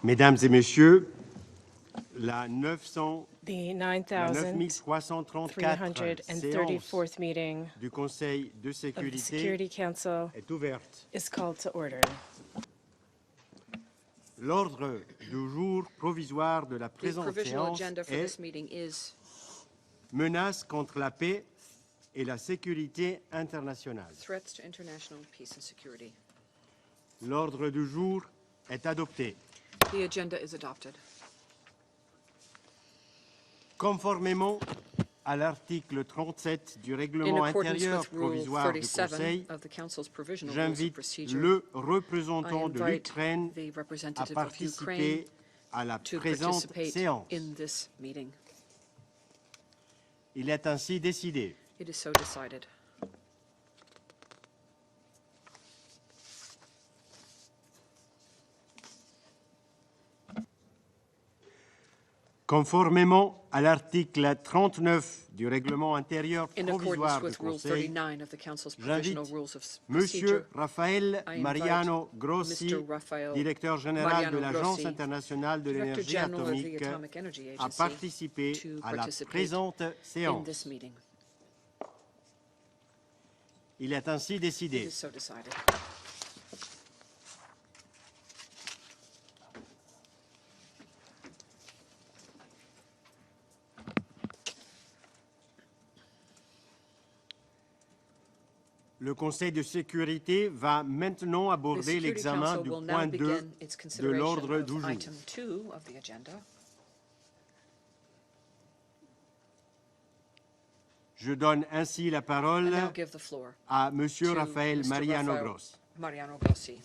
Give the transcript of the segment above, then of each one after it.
Mesdames et Messieurs, la 9334th séance meeting du Conseil de of the sécurité Security Council est ouverte. is called to order. L'ordre du jour provisoire de la The présente provisional séance agenda for est this meeting is menaces contre la paix et la sécurité internationale. threats to international peace and security. L'ordre du jour est adopté. The agenda is adopted. Conformément à l'article 37 du In règlement accordance intérieur with Rule provisoire du 37 Conseil, of the Council's provisional rules of j'invite procedure, le I représentant de invite l'Ukraine the à representative of participer Ukraine à la to présente participate séance. in this meeting. Il est ainsi décidé. It is so decided. Conformément à l'article 39 du règlement intérieur In provisoire accordance du with Rule Conseil, 39 of the Council's provisional j'invite rules of Monsieur procedure, Rafael I invite Mariano Grossi, Mr. Rafael directeur général Mariano de l'Agence Grossi, internationale de Director l'énergie General of the atomique, Atomic Energy à Agency, participer to à la participate présente in séance. this meeting. Il est ainsi It décidé. is so decided. Le Conseil de sécurité va maintenant The aborder Security l'examen Council du will point now 2 begin its de consideration l'ordre du of jour. item 2 of the agenda. Je donne ainsi la I parole now give the floor à Monsieur to Rafael Mr. Mariano Rafael Grossi. Mariano Grossi.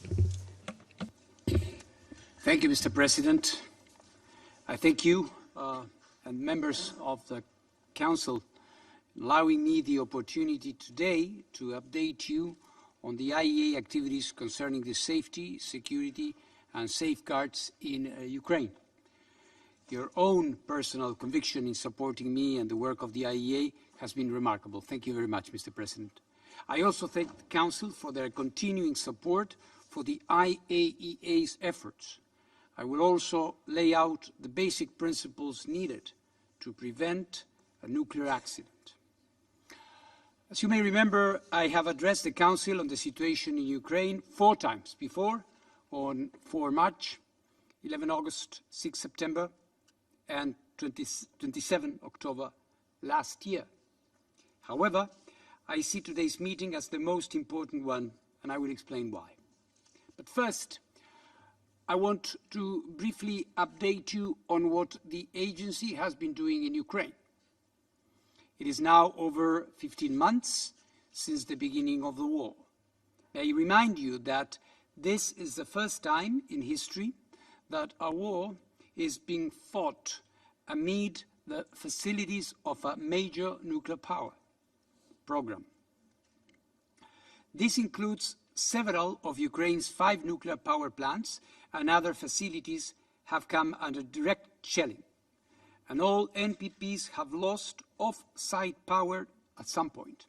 Thank you, Mr. President. I thank you and members of the Council allowing me the opportunity today to update you on the IAEA activities concerning the safety, security and safeguards in Ukraine. Your own personal conviction in supporting me and the work of the IAEA has been remarkable. Thank you very much, Mr. President. I also thank the Council for their continuing support for the IAEA's efforts. I will also lay out the basic principles needed to prevent a nuclear accident. As you may remember, I have addressed the Council on the situation in Ukraine 4 times before, on 4 March, 11 August, 6 September, and 27 October last year. However, I see today's meeting as the most important one, and I will explain why. But first, I want to briefly update you on what the agency has been doing in Ukraine. It is now over 15 months since the beginning of the war. May I remind you that this is the first time in history that a war is being fought amid the facilities of a major nuclear power program. This includes several of Ukraine's 5 nuclear power plants, and other facilities have come under direct shelling. And all NPPs have lost off-site power at some point.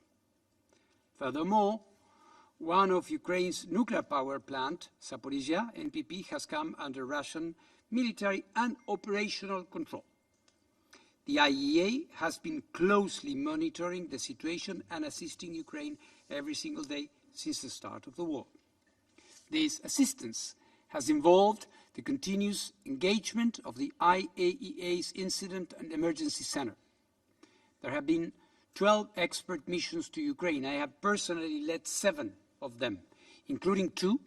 Furthermore, one of Ukraine's nuclear power plant, Zaporizhzhia NPP, has come under Russian military and operational control. The IAEA has been closely monitoring the situation and assisting Ukraine every single day since the start of the war. This assistance has involved the continuous engagement of the IAEA's Incident and Emergency Center. There have been 12 expert missions to Ukraine. I have personally led 7 of them, including 2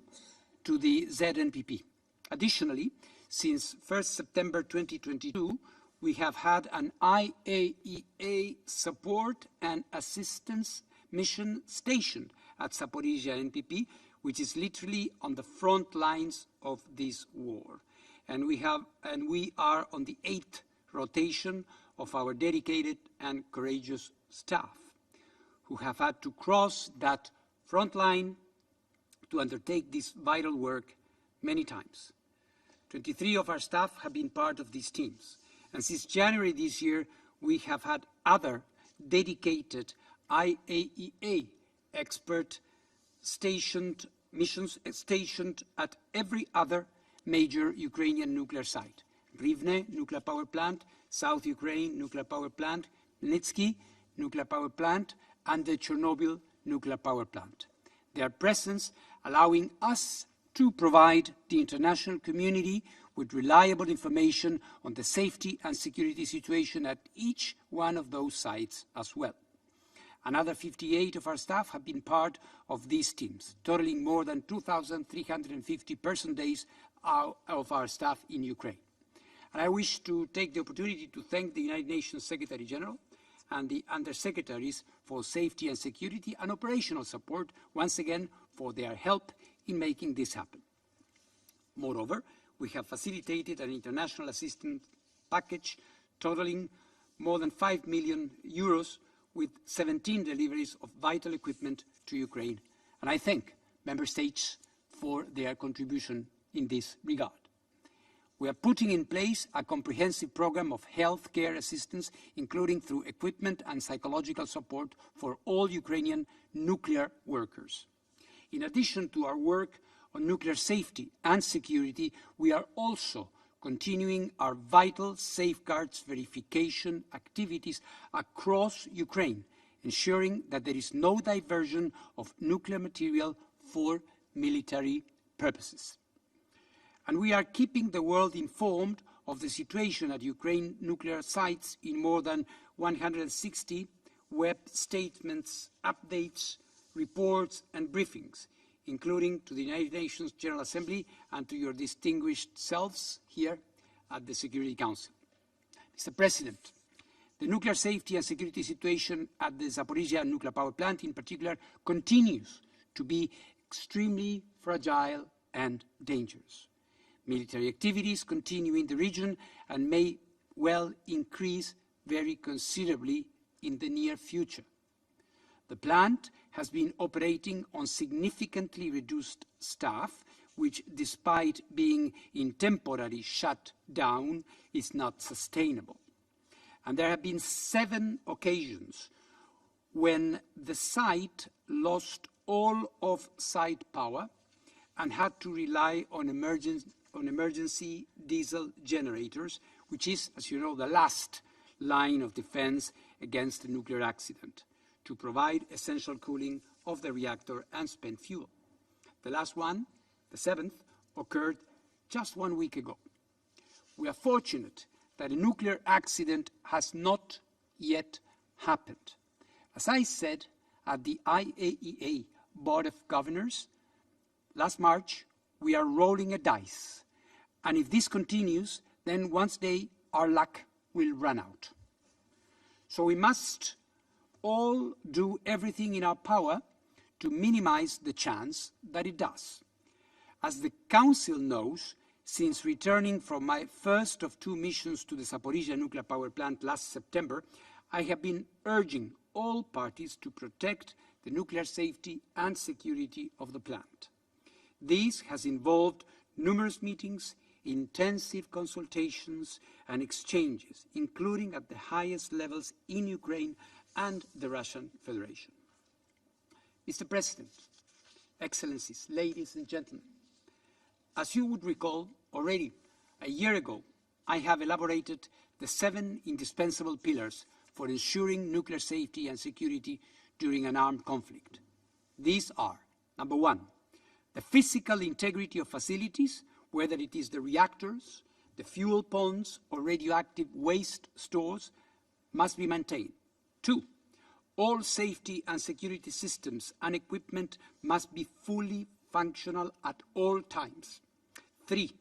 to the ZNPP. Additionally, since 1 September 2022, we have had an IAEA support and assistance mission stationed at Zaporizhzhia NPP, which is literally on the front lines of this war. And we are on the 8th rotation of our dedicated and courageous staff, who have had to cross that front line to undertake this vital work many times. 23 of our staff have been part of these teams. And since January this year, we have had other dedicated IAEA expert missions stationed at every other major Ukrainian nuclear sites: Rivne nuclear power plant, South Ukraine nuclear power plant, Lnitsky nuclear power plant, and the Chernobyl nuclear power plant. Their presence allowing us to provide the international community with reliable information on the safety and security situation at each one of those sites as well. Another 58 of our staff have been part of these teams, totaling more than 2,350 person days of our staff in Ukraine. And I wish to take the opportunity to thank the United Nations Secretary General and the Undersecretaries for Safety and Security and Operational Support, once again, for their help in making this happen. Moreover, we have facilitated an international assistance package totaling more than 5 million euros with 17 deliveries of vital equipment to Ukraine. And I thank Member States for their contribution in this regard. We are putting in place a comprehensive program of health care assistance, including through equipment and psychological support for all Ukrainian nuclear workers. In addition to our work on nuclear safety and security, we are also continuing our vital safeguards verification activities across Ukraine, ensuring that there is no diversion of nuclear material for military purposes. And we are keeping the world informed of the situation at Ukraine nuclear sites in more than 160 web statements, updates, reports and briefings, including to the United Nations General Assembly and to your distinguished selves here at the Security Council. Mr. President, the nuclear safety and security situation at the Zaporizhzhia nuclear power plant in particular continues to be extremely fragile and dangerous. Military activities continue in the region and may well increase very considerably in the near future. The plant has been operating on significantly reduced staff, which, despite being in temporary shutdown, is not sustainable. And there have been 7 occasions when the site lost all of site power and had to rely on emergency diesel generators, which is, as you know, the last line of defense against a nuclear accident, to provide essential cooling of the reactor and spent fuel. The last one, the 7th, occurred just 1 week ago. We are fortunate that a nuclear accident has not yet happened. As I said at the IAEA Board of Governors last March, we are rolling a dice. And if this continues, then one day our luck will run out. So we must all do everything in our power to minimize the chance that it does. As the Council knows, since returning from my first of 2 missions to the Zaporizhzhia nuclear power plant last September, I have been urging all parties to protect the nuclear safety and security of the plant. This has involved numerous meetings, intensive consultations and exchanges, including at the highest levels in Ukraine and the Russian Federation. Mr. President, Excellencies, ladies and gentlemen, as you would recall, already a year ago, I have elaborated the 7 indispensable pillars for ensuring nuclear safety and security during an armed conflict. These are, number 1, the physical integrity of facilities, whether it is the reactors, the fuel ponds, or radioactive waste stores, must be maintained. 2, all safety and security systems and equipment must be fully functional at all times. 3,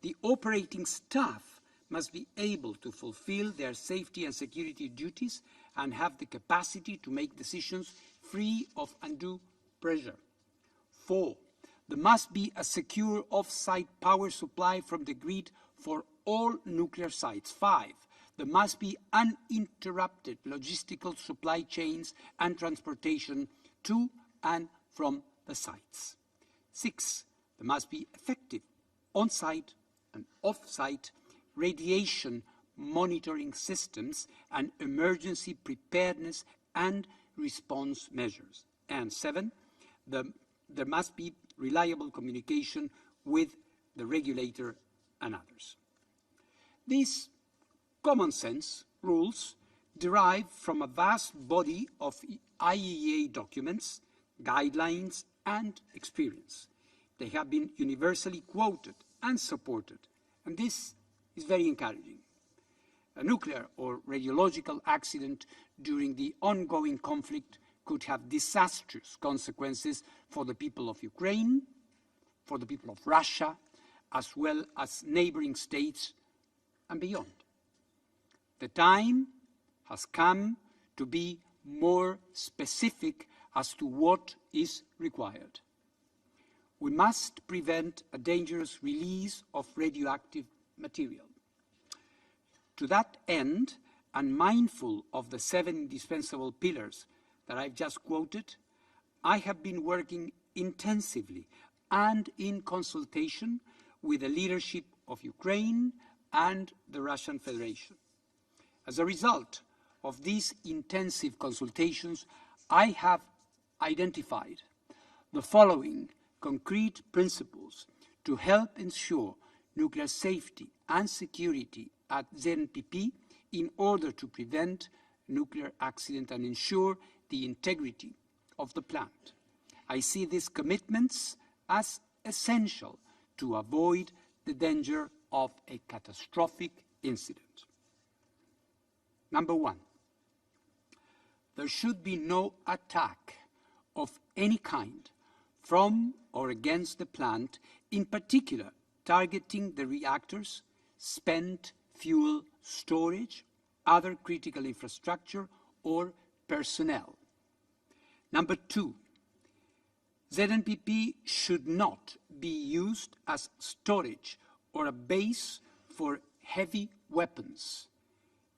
the operating staff must be able to fulfill their safety and security duties and have the capacity to make decisions free of undue pressure. 4, there must be a secure off-site power supply from the grid for all nuclear sites. 5, there must be uninterrupted logistical supply chains and transportation to and from the sites. 6, there must be effective on-site and off-site radiation monitoring systems and emergency preparedness and response measures. And 7, there must be reliable communication with the regulator, and others. These common sense rules derive from a vast body of IAEA documents, guidelines, and experience. They have been universally quoted and supported, and this is very encouraging. A nuclear or radiological accident during the ongoing conflict could have disastrous consequences for the people of Ukraine, for the people of Russia, as well as neighboring states and beyond. The time has come to be more specific as to what is required. We must prevent a dangerous release of radioactive material. To that end, and mindful of the 7 indispensable pillars that I've just quoted, I have been working intensively and in consultation with the leadership of Ukraine and the Russian Federation. As a result of these intensive consultations, I have identified the following concrete principles to help ensure nuclear safety and security at ZNPP in order to prevent nuclear accident and ensure the integrity of the plant. I see these commitments as essential to avoid the danger of a catastrophic incident. Number 1, there should be no attack of any kind from or against the plant, in particular targeting the reactors, spent fuel storage, other critical infrastructure, or personnel. Number 2, ZNPP should not be used as storage or a base for heavy weapons.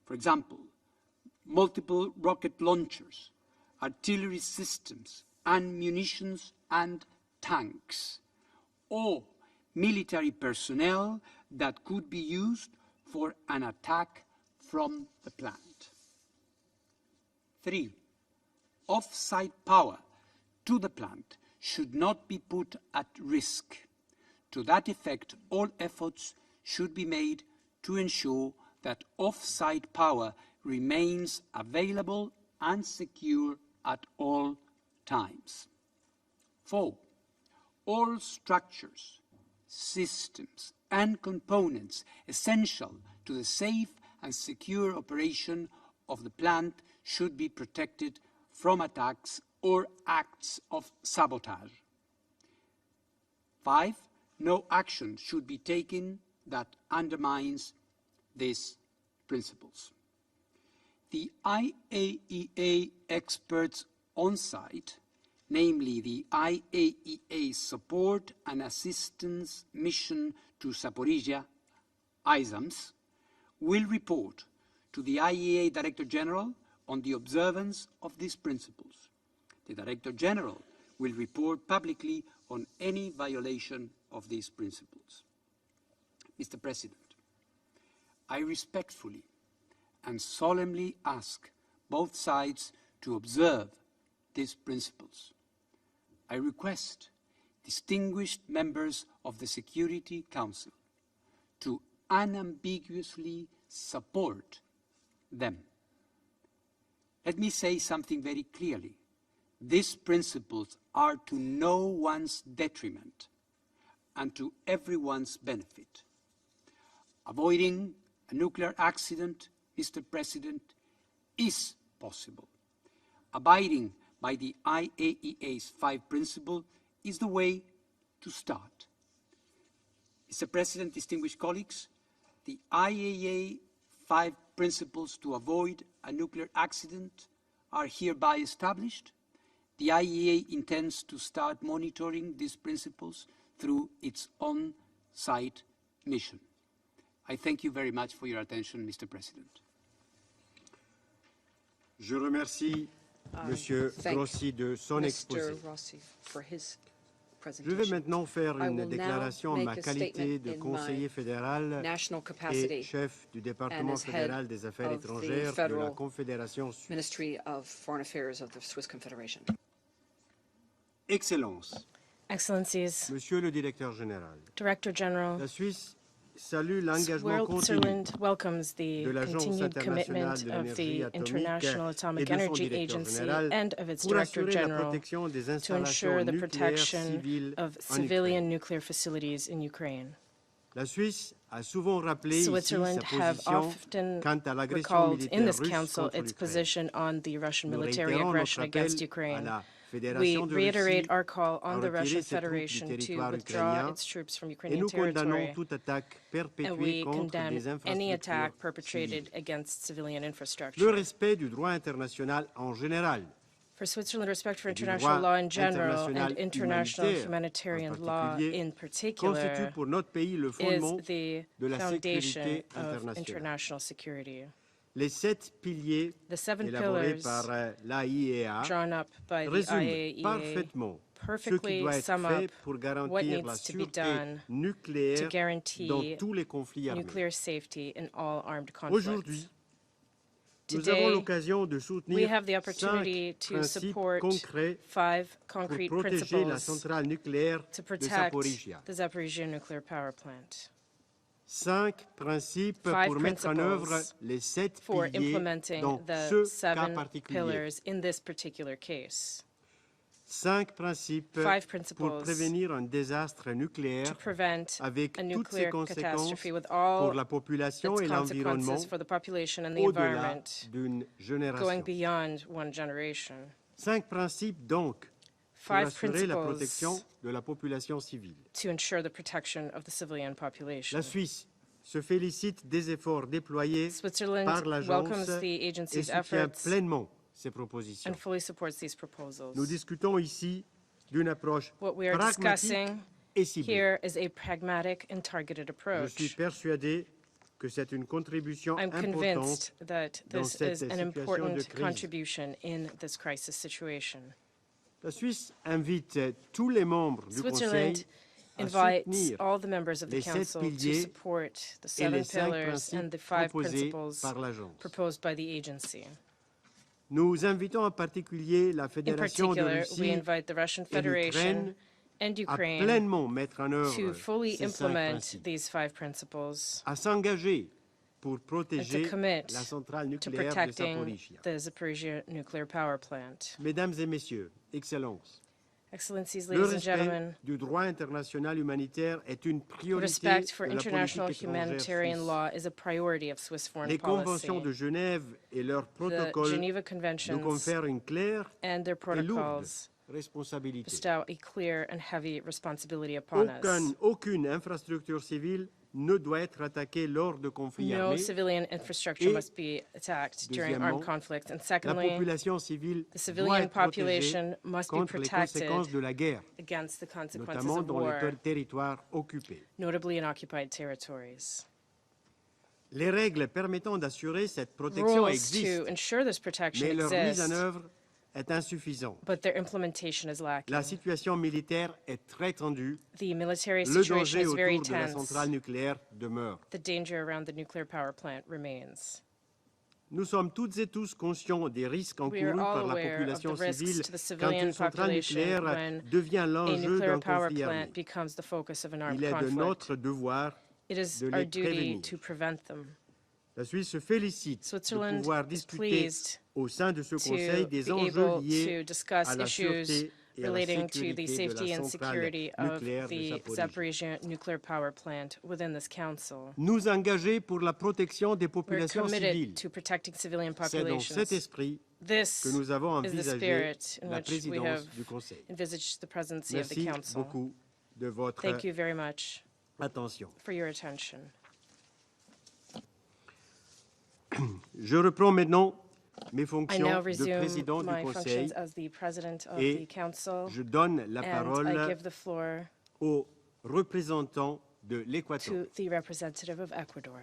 For example, multiple rocket launchers, artillery systems, and munitions and tanks, or military personnel that could be used for an attack from the plant. 3, off-site power to the plant should not be put at risk. To that effect, all efforts should be made to ensure that off-site power remains available and secure at all times. 4, all structures, systems, and components essential to the safe and secure operation of the plant should be protected from attacks or acts of sabotage. 5, no action should be taken that undermines these principles. The IAEA experts on site, namely the IAEA Support and Assistance Mission to Zaporizhzhia, ISAMS, will report to the IAEA Director General on the observance of these principles. The Director General will report publicly on any violation of these principles. Mr. President, I respectfully and solemnly ask both sides to observe these principles. I request distinguished members of the Security Council to unambiguously support them. Let me say something very clearly. These principles are to no one's detriment and to everyone's benefit. Avoiding a nuclear accident, Mr. President, is possible. Abiding by the IAEA's 5 principles is the way to start. Mr. President, distinguished colleagues, the IAEA 5 principles to avoid a nuclear accident are hereby established. The IAEA intends to start monitoring these principles through its on-site mission. I thank you very much for your attention, Mr. President. Je remercie Monsieur thank Grossi de son exposé. Mr. Rossi for his Je vais presentation. maintenant faire I une will now déclaration en ma make a qualité statement de in conseiller my fédéral national et capacity chef du département and as head fédéral des affaires of the étrangères de la Federal Confédération suisse. Ministry of Foreign Affairs of the Swiss Confederation. Excellences, Excellencies, Monsieur le Directeur Général, Director General, la Suisse salue l'engagement continu Switzerland welcomes the de l'Agence continued internationale commitment de of l'énergie the atomique International et Atomic de son Energy directeur Agency général and of its pour Director assurer la General protection des to installations ensure the nucléaires protection civiles of en civilian Ukraine. nuclear facilities in Ukraine. La Suisse a souvent rappelé ici Switzerland sa have position often quant à l'agression recalled in militaire this russe council contre its l'Ukraine. position on the Russian Nous military réitérons aggression notre appel against à Ukraine. la We Fédération de reiterate Russie our call à on the retirer Russian ses troupes du Federation to territoire withdraw ukrainien its troops from et Ukrainian nous condamnons territory, toute attaque and perpétrée we contre condemn des any infrastructures attack civiles. perpetrated against civilian Le infrastructure. respect du droit international en général For Switzerland, respect for et du international droit law in general international and international humanitaire humanitarian en law particulier in constitue particular pour notre pays le is fondement the de la foundation sécurité of internationale. international security. Les 7 piliers The 7 élaborés pillars par l'IAEA drawn up by the résument IAEA parfaitement ce qui perfectly doit être sum fait up pour what garantir la needs to be sûreté done to nucléaire dans guarantee tous les conflits armés. nuclear safety in all armed Aujourd'hui, conflicts. nous avons Today, l'occasion de we soutenir have the 5 opportunity to principes support concrets 5 pour concrete protéger la principles centrale nucléaire to de protect Zaporizhzhia. the Zaporizhzhia nuclear power plant. 5 principes 5 pour mettre en œuvre principles les 7 for piliers implementing dans the ce cas 7 particulier. pillars in this particular case. 5 principes 5 pour principles prévenir un désastre to nucléaire prevent avec a toutes ses nuclear conséquences catastrophe with pour all la population its et l'environnement consequences for the population and the au-delà environment d'une génération. going beyond one generation. 5 principes donc pour 5 assurer la principles protection de la population civile. to ensure the protection of the civilian population. La Suisse se félicite des efforts déployés par Switzerland l'agence welcomes the et agency's soutient efforts pleinement ces propositions. and fully supports these proposals. Nous discutons ici d'une approche What we are pragmatique discussing et ciblée. here is a pragmatic and targeted Je approach. suis persuadé que c'est une contribution I'm importante convinced that dans this cette is an situation de important crise. contribution in this crisis situation. La Suisse invite tous les membres du Switzerland Conseil à invites soutenir all the members of the les 7 Council to piliers support the et 7 les 5 pillars and the principes 5 proposés principles par l'agence. proposed by the agency. Nous invitons en particulier la In Fédération de particular, we Russie invite the Russian et l'Ukraine Federation and à Ukraine pleinement mettre en œuvre to fully ces 5 implement principes, these 5 principles à s'engager pour and to protéger commit la centrale to nucléaire de protecting Zaporizhzhia. the Zaporizhzhia nuclear power plant. Mesdames et messieurs, Excellences, Excellencies, le ladies and respect gentlemen, du droit international humanitaire est une priorité respect for de la international politique étrangère humanitarian suisse. law is a priority of Swiss foreign Les policy. conventions de Genève et leurs The protocoles Geneva nous Conventions confèrent une claire and their et lourde protocols responsabilité. bestow a clear and heavy responsibility upon us. Aucune infrastructure civile ne doit être attaquée lors de conflits No armés. civilian infrastructure Et, must be attacked during deuxièmement, armed conflict. And La secondly, population civile the doit civilian être protégée population must be contre les protected conséquences de la guerre, against the consequences notamment of dans war, les territoires occupés. notably in occupied territories. Les règles permettant d'assurer cette protection Rules to existent, ensure this protection mais leur mise en exist, œuvre est insuffisante. but their implementation is lacking. La situation militaire est très tendue. The military Le situation danger is very autour de la tense. centrale nucléaire demeure. The danger around the nuclear power plant remains. Nous sommes toutes et tous conscients des risques We are encourus all par la aware of the population risks civile to the quand civilian une centrale population nucléaire when devient a l'enjeu nuclear d'un power conflit armé. plant becomes the focus of an armed Il est de conflict. notre devoir It is de our les duty prévenir. to prevent them. La Suisse se félicite de Switzerland pouvoir is discuter pleased au sein de ce to Conseil be des enjeux able liés to discuss à la issues sûreté et à la relating to the sécurité de safety la and centrale security of nucléaire de the Zaporizhzhia. Zaporizhzhia nuclear power plant within this council. Nous engager pour la protection des We're populations committed civiles. to protecting civilian C'est dans cet populations. esprit This que nous avons is the envisagé spirit in la which we présidence have du Conseil. envisaged the presidency of the Merci council. beaucoup de votre Thank you very much attention. for your attention. Je reprends maintenant mes I fonctions now de resume président du my Conseil functions as the president of et the council, je donne la and I parole give the floor au représentant de l'Équateur. to the representative of Ecuador.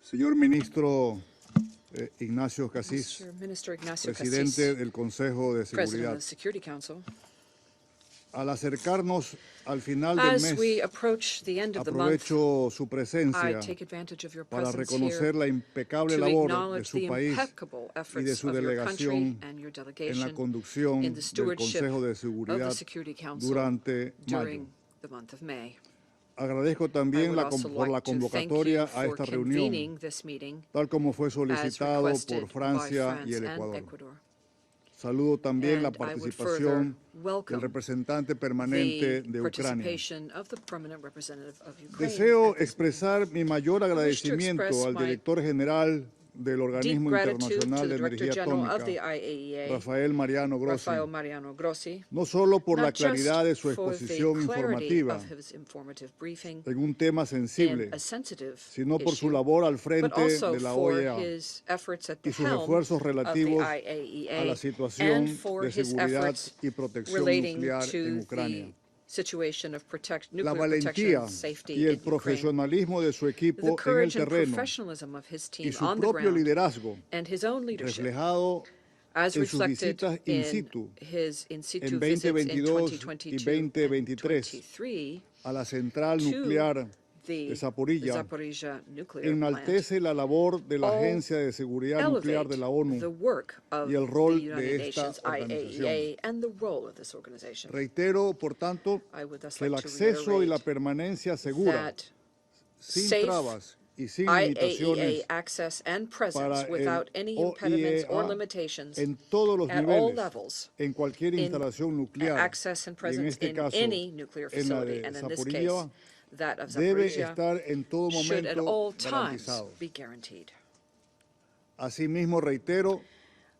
Señor ministro Ignacio Cassis, Mr. Minister Ignacio presidente Cassis, del Consejo de President of Seguridad, the Security Council, Al acercarnos al final del As we mes, approach the end of the month, aprovecho su I presencia take advantage of your para presence reconocer here la impecable to labor de acknowledge su the país impeccable y de efforts su of your country delegación and your en la delegation conducción in the del stewardship Consejo de of the Seguridad Security Council durante mayo. during the month of May. Agradezco I también would also por la like to thank you convocatoria a for esta reunión, convening this meeting tal como fue as solicitado por requested by Francia y France el and Ecuador. Ecuador. Saludo también la And I would participación further welcome del representante the permanente de Ucrania. participation of the permanent representative of Ukraine Deseo at this meeting. expresar mi mayor wish to agradecimiento express al my director general del Deep Organismo gratitude to Internacional de the Director Energía General of Atómica, the IAEA, Rafael Mariano Grossi, Rafael Mariano Grossi, no solo por la not just claridad de su for the exposición clarity informativa of his informative briefing en un tema in sensible, a sensitive sino por su issue, labor al but frente also de la for OEA his efforts at the y sus helm esfuerzos of the relativos a la IAEA situación and for de his seguridad efforts y protección relating nuclear en to Ucrania. the situation of La nuclear protection valentía and safety y el in Ukraine. profesionalismo de su The equipo en el courage and terreno professionalism of his y team su on the propio ground liderazgo and his own leadership reflejado as en sus reflected visitas in in situ his in situ en visits in 2022 y 2022 and 2023 23 a la central to nuclear the de Zaporizhzhia Zaporizhzhia nuclear plant enaltece la labor de la all Agencia de Seguridad Nuclear de elevate la the ONU work of y el the rol United de esta Nations, organización. IAEA, and the role of this organization. Reitero, por tanto, I would thus que el like to acceso y la reiterate permanencia segura, that sin safe trabas y sin IAEA limitaciones access and presence para el without any impediments or OIEA limitations en todos los at all niveles, levels en cualquier in instalación nuclear, access and y en presence este in caso any nuclear en la facility, de and in this Zaporizhzhia, case, that of debe Zaporizhzhia, estar en todo should at momento all times garantizado. be guaranteed. Asimismo, reitero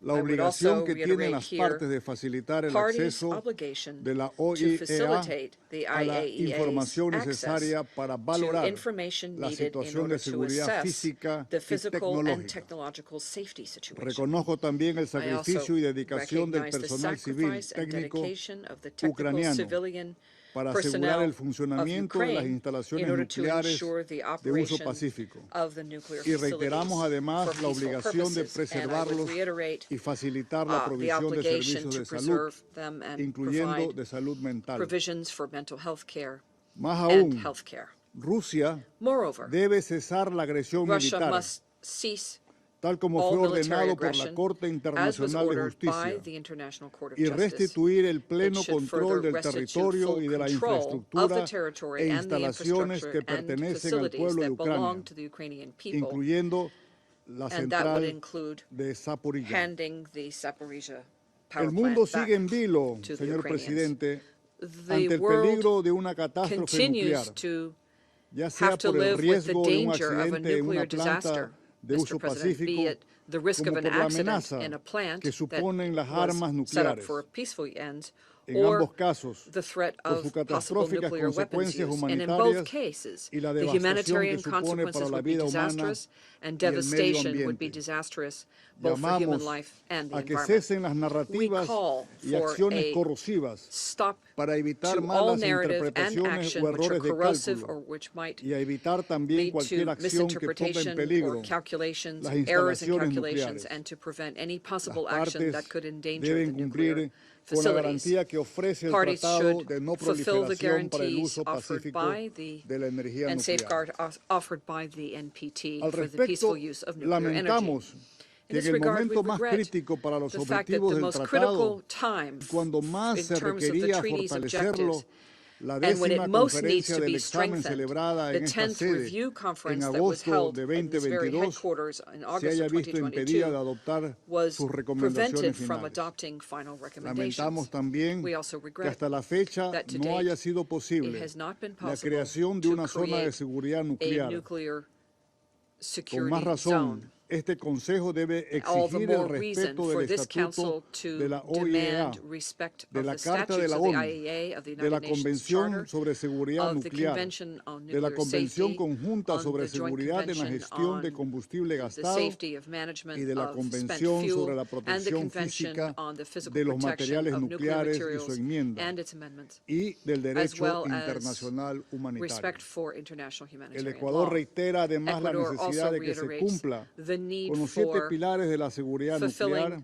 la I would obligación also que tienen reiterate las here partes de facilitar el parties' acceso obligation de la to OIEA facilitate the a la IAEA's información access necesaria para to valorar information la needed in situación order de to seguridad assess física the y physical and tecnológica. technological safety situation. Reconozco también el I also sacrificio y dedicación del recognize the personal civil sacrifice and técnico dedication of the technical ucraniano civilian para asegurar personnel el of funcionamiento de las Ukraine in instalaciones order to nucleares ensure the de uso operation pacífico. of the nuclear Y facilities reiteramos for además la peaceful obligación de purposes. And I would preservarlos reiterate y facilitar la the provisión de obligation servicios to de salud, preserve them and incluyendo provide de salud mental. provisions for mental health care Más and aún, health care. Rusia Moreover, debe cesar la agresión Russia militar, must cease tal como all fue military ordenado por la aggression, Corte as was Internacional de ordered by Justicia, the International Court of y Justice. restituir el It pleno should control further del restitute territorio full y de la control of the infraestructura territory e and the instalaciones que infrastructure and pertenecen al facilities pueblo de that Ucrania, belong to the Ukrainian people, incluyendo la and that would central include de Zaporizhzhia. handing the Zaporizhzhia power El mundo plant back sigue en vilo, to the señor Ukrainians. presidente, The ante el world peligro de una catástrofe continues nuclear, to ya sea have to por el live with the riesgo de un danger of a accidente en nuclear una planta disaster, de uso Mr. President, be pacífico, it the risk of como an por la accident amenaza in a plant que that suponen las was armas set up nucleares. for a peaceful end, En or ambos casos, the threat por sus of possible catastróficas nuclear weapons consecuencias use. And in both humanitarias cases, y la the devastación humanitarian que supone para consequences la would be vida humana disastrous, and y el medio devastation would be ambiente. disastrous both for human Llamamos life and the a que environment. cesen las We narrativas call y for acciones a corrosivas stop para evitar to all malas narrative and interpretaciones action o which are errores de corrosive or cálculo which might y a evitar también lead cualquier to acción que ponga en misinterpretation peligro or calculations, las errors in instalaciones calculations, nucleares. and to prevent any Las possible action that partes could endanger the deben nuclear cumplir con la facilities. garantía que ofrece el Parties Tratado should de No fulfill the Proliferación para el guarantees Uso offered Pacífico by the de la Energía and Nuclear. safeguard offered by the NPT Al for the respecto, peaceful use of nuclear energy. lamentamos In que this en el regard, we momento más regret crítico para los the fact that objetivos the del most tratado, critical time cuando más in se terms of the requería treaty's fortalecerlo, objectives, la and when it décima most needs conferencia to del be examen strengthened, celebrada the en esta 10th sede review en conference that was agosto held de in this very 2022 headquarters in se August haya of visto impedida de 2022 adoptar was sus prevented recomendaciones from finales. adopting final recommendations. Lamentamos también We also que regret hasta la fecha that to no haya date sido it posible has not been la possible creación de to una zona de create seguridad a nuclear. nuclear Con security más razón, zone. este Consejo debe All the exigir el more reason respeto for del this Estatuto council de to la OIEA, demand respect de of la the Carta de statutes la of the ONU, IAEA, of the de la United Nations Convención Charter, sobre Seguridad of the Nuclear, Convention on de la Nuclear Convención Safety, Conjunta on sobre the Joint Seguridad en la Convention Gestión de on Combustible the Gastado safety of y management de la of spent Convención sobre fuel, la and the protección Convention física on the physical de los protection materiales of nuclear nucleares y su materials enmienda, and its amendments, y del as derecho well as internacional humanitario. respect for international El humanitarian Ecuador law. reitera además la Ecuador necesidad also de que se reiterates cumpla the need con los 7 for pilares de la seguridad fulfilling nuclear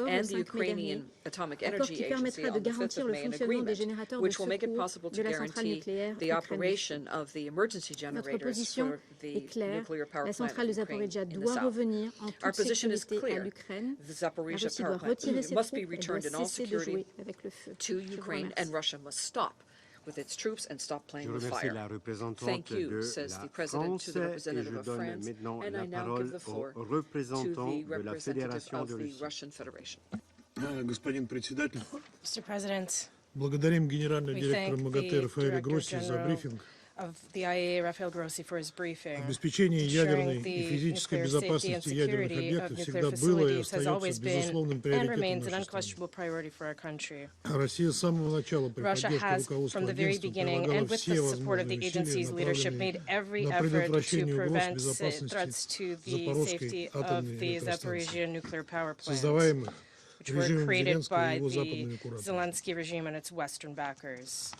accord au and the 5 mai dernier, Ukrainian Atomic accord Energy qui Agency permettra on de the 5th garantir of le May an fonctionnement des agreement générateurs de which will make it secours possible to de la centrale guarantee nucléaire the ukrainienne. operation of the emergency Notre generators position for est the claire. nuclear power La plant centrale de of Ukraine Zaporizhzhia in the doit south. revenir en Our toute position is sécurité à clear. l'Ukraine. The La Zaporizhzhia Russie power doit plant retirer ses must be troupes et doit returned in all cesser de security jouer avec le feu. to Je vous Ukraine, remercie. and Russia must stop with its troops and stop Je playing with remercie fire. la représentante Thank you, de says la the President France to the et representative je of donne France, maintenant and la I now parole give the floor au to représentant the de la representative Fédération de of the Russie. Russian Federation. Господин председатель, Mr. President, благодарим генерального we директора thank МАГАТЭ the Рафаэля Director Гросси за General брифинг. of the IAEA, Rafael Grossi, for his briefing. Обеспечение ядерной Ensuring и the физической nuclear safety and безопасности ядерных security of объектов nuclear всегда было и facilities has остается always been безусловным and приоритетом remains an нашей страны. unquestionable priority for our country. Россия с самого начала при Russia поддержке has, руководства from the very агентства beginning, прилагала and with the все support of возможные the усилия, agency's leadership, made направленные every на effort to предотвращение угроз prevent безопасности threats to the Запорожской safety of атомной the электростанции, Zaporizhzhia nuclear power plant, создаваемых which were режимом created Зеленского и by его the западными кураторами. Zelensky regime and its Western backers.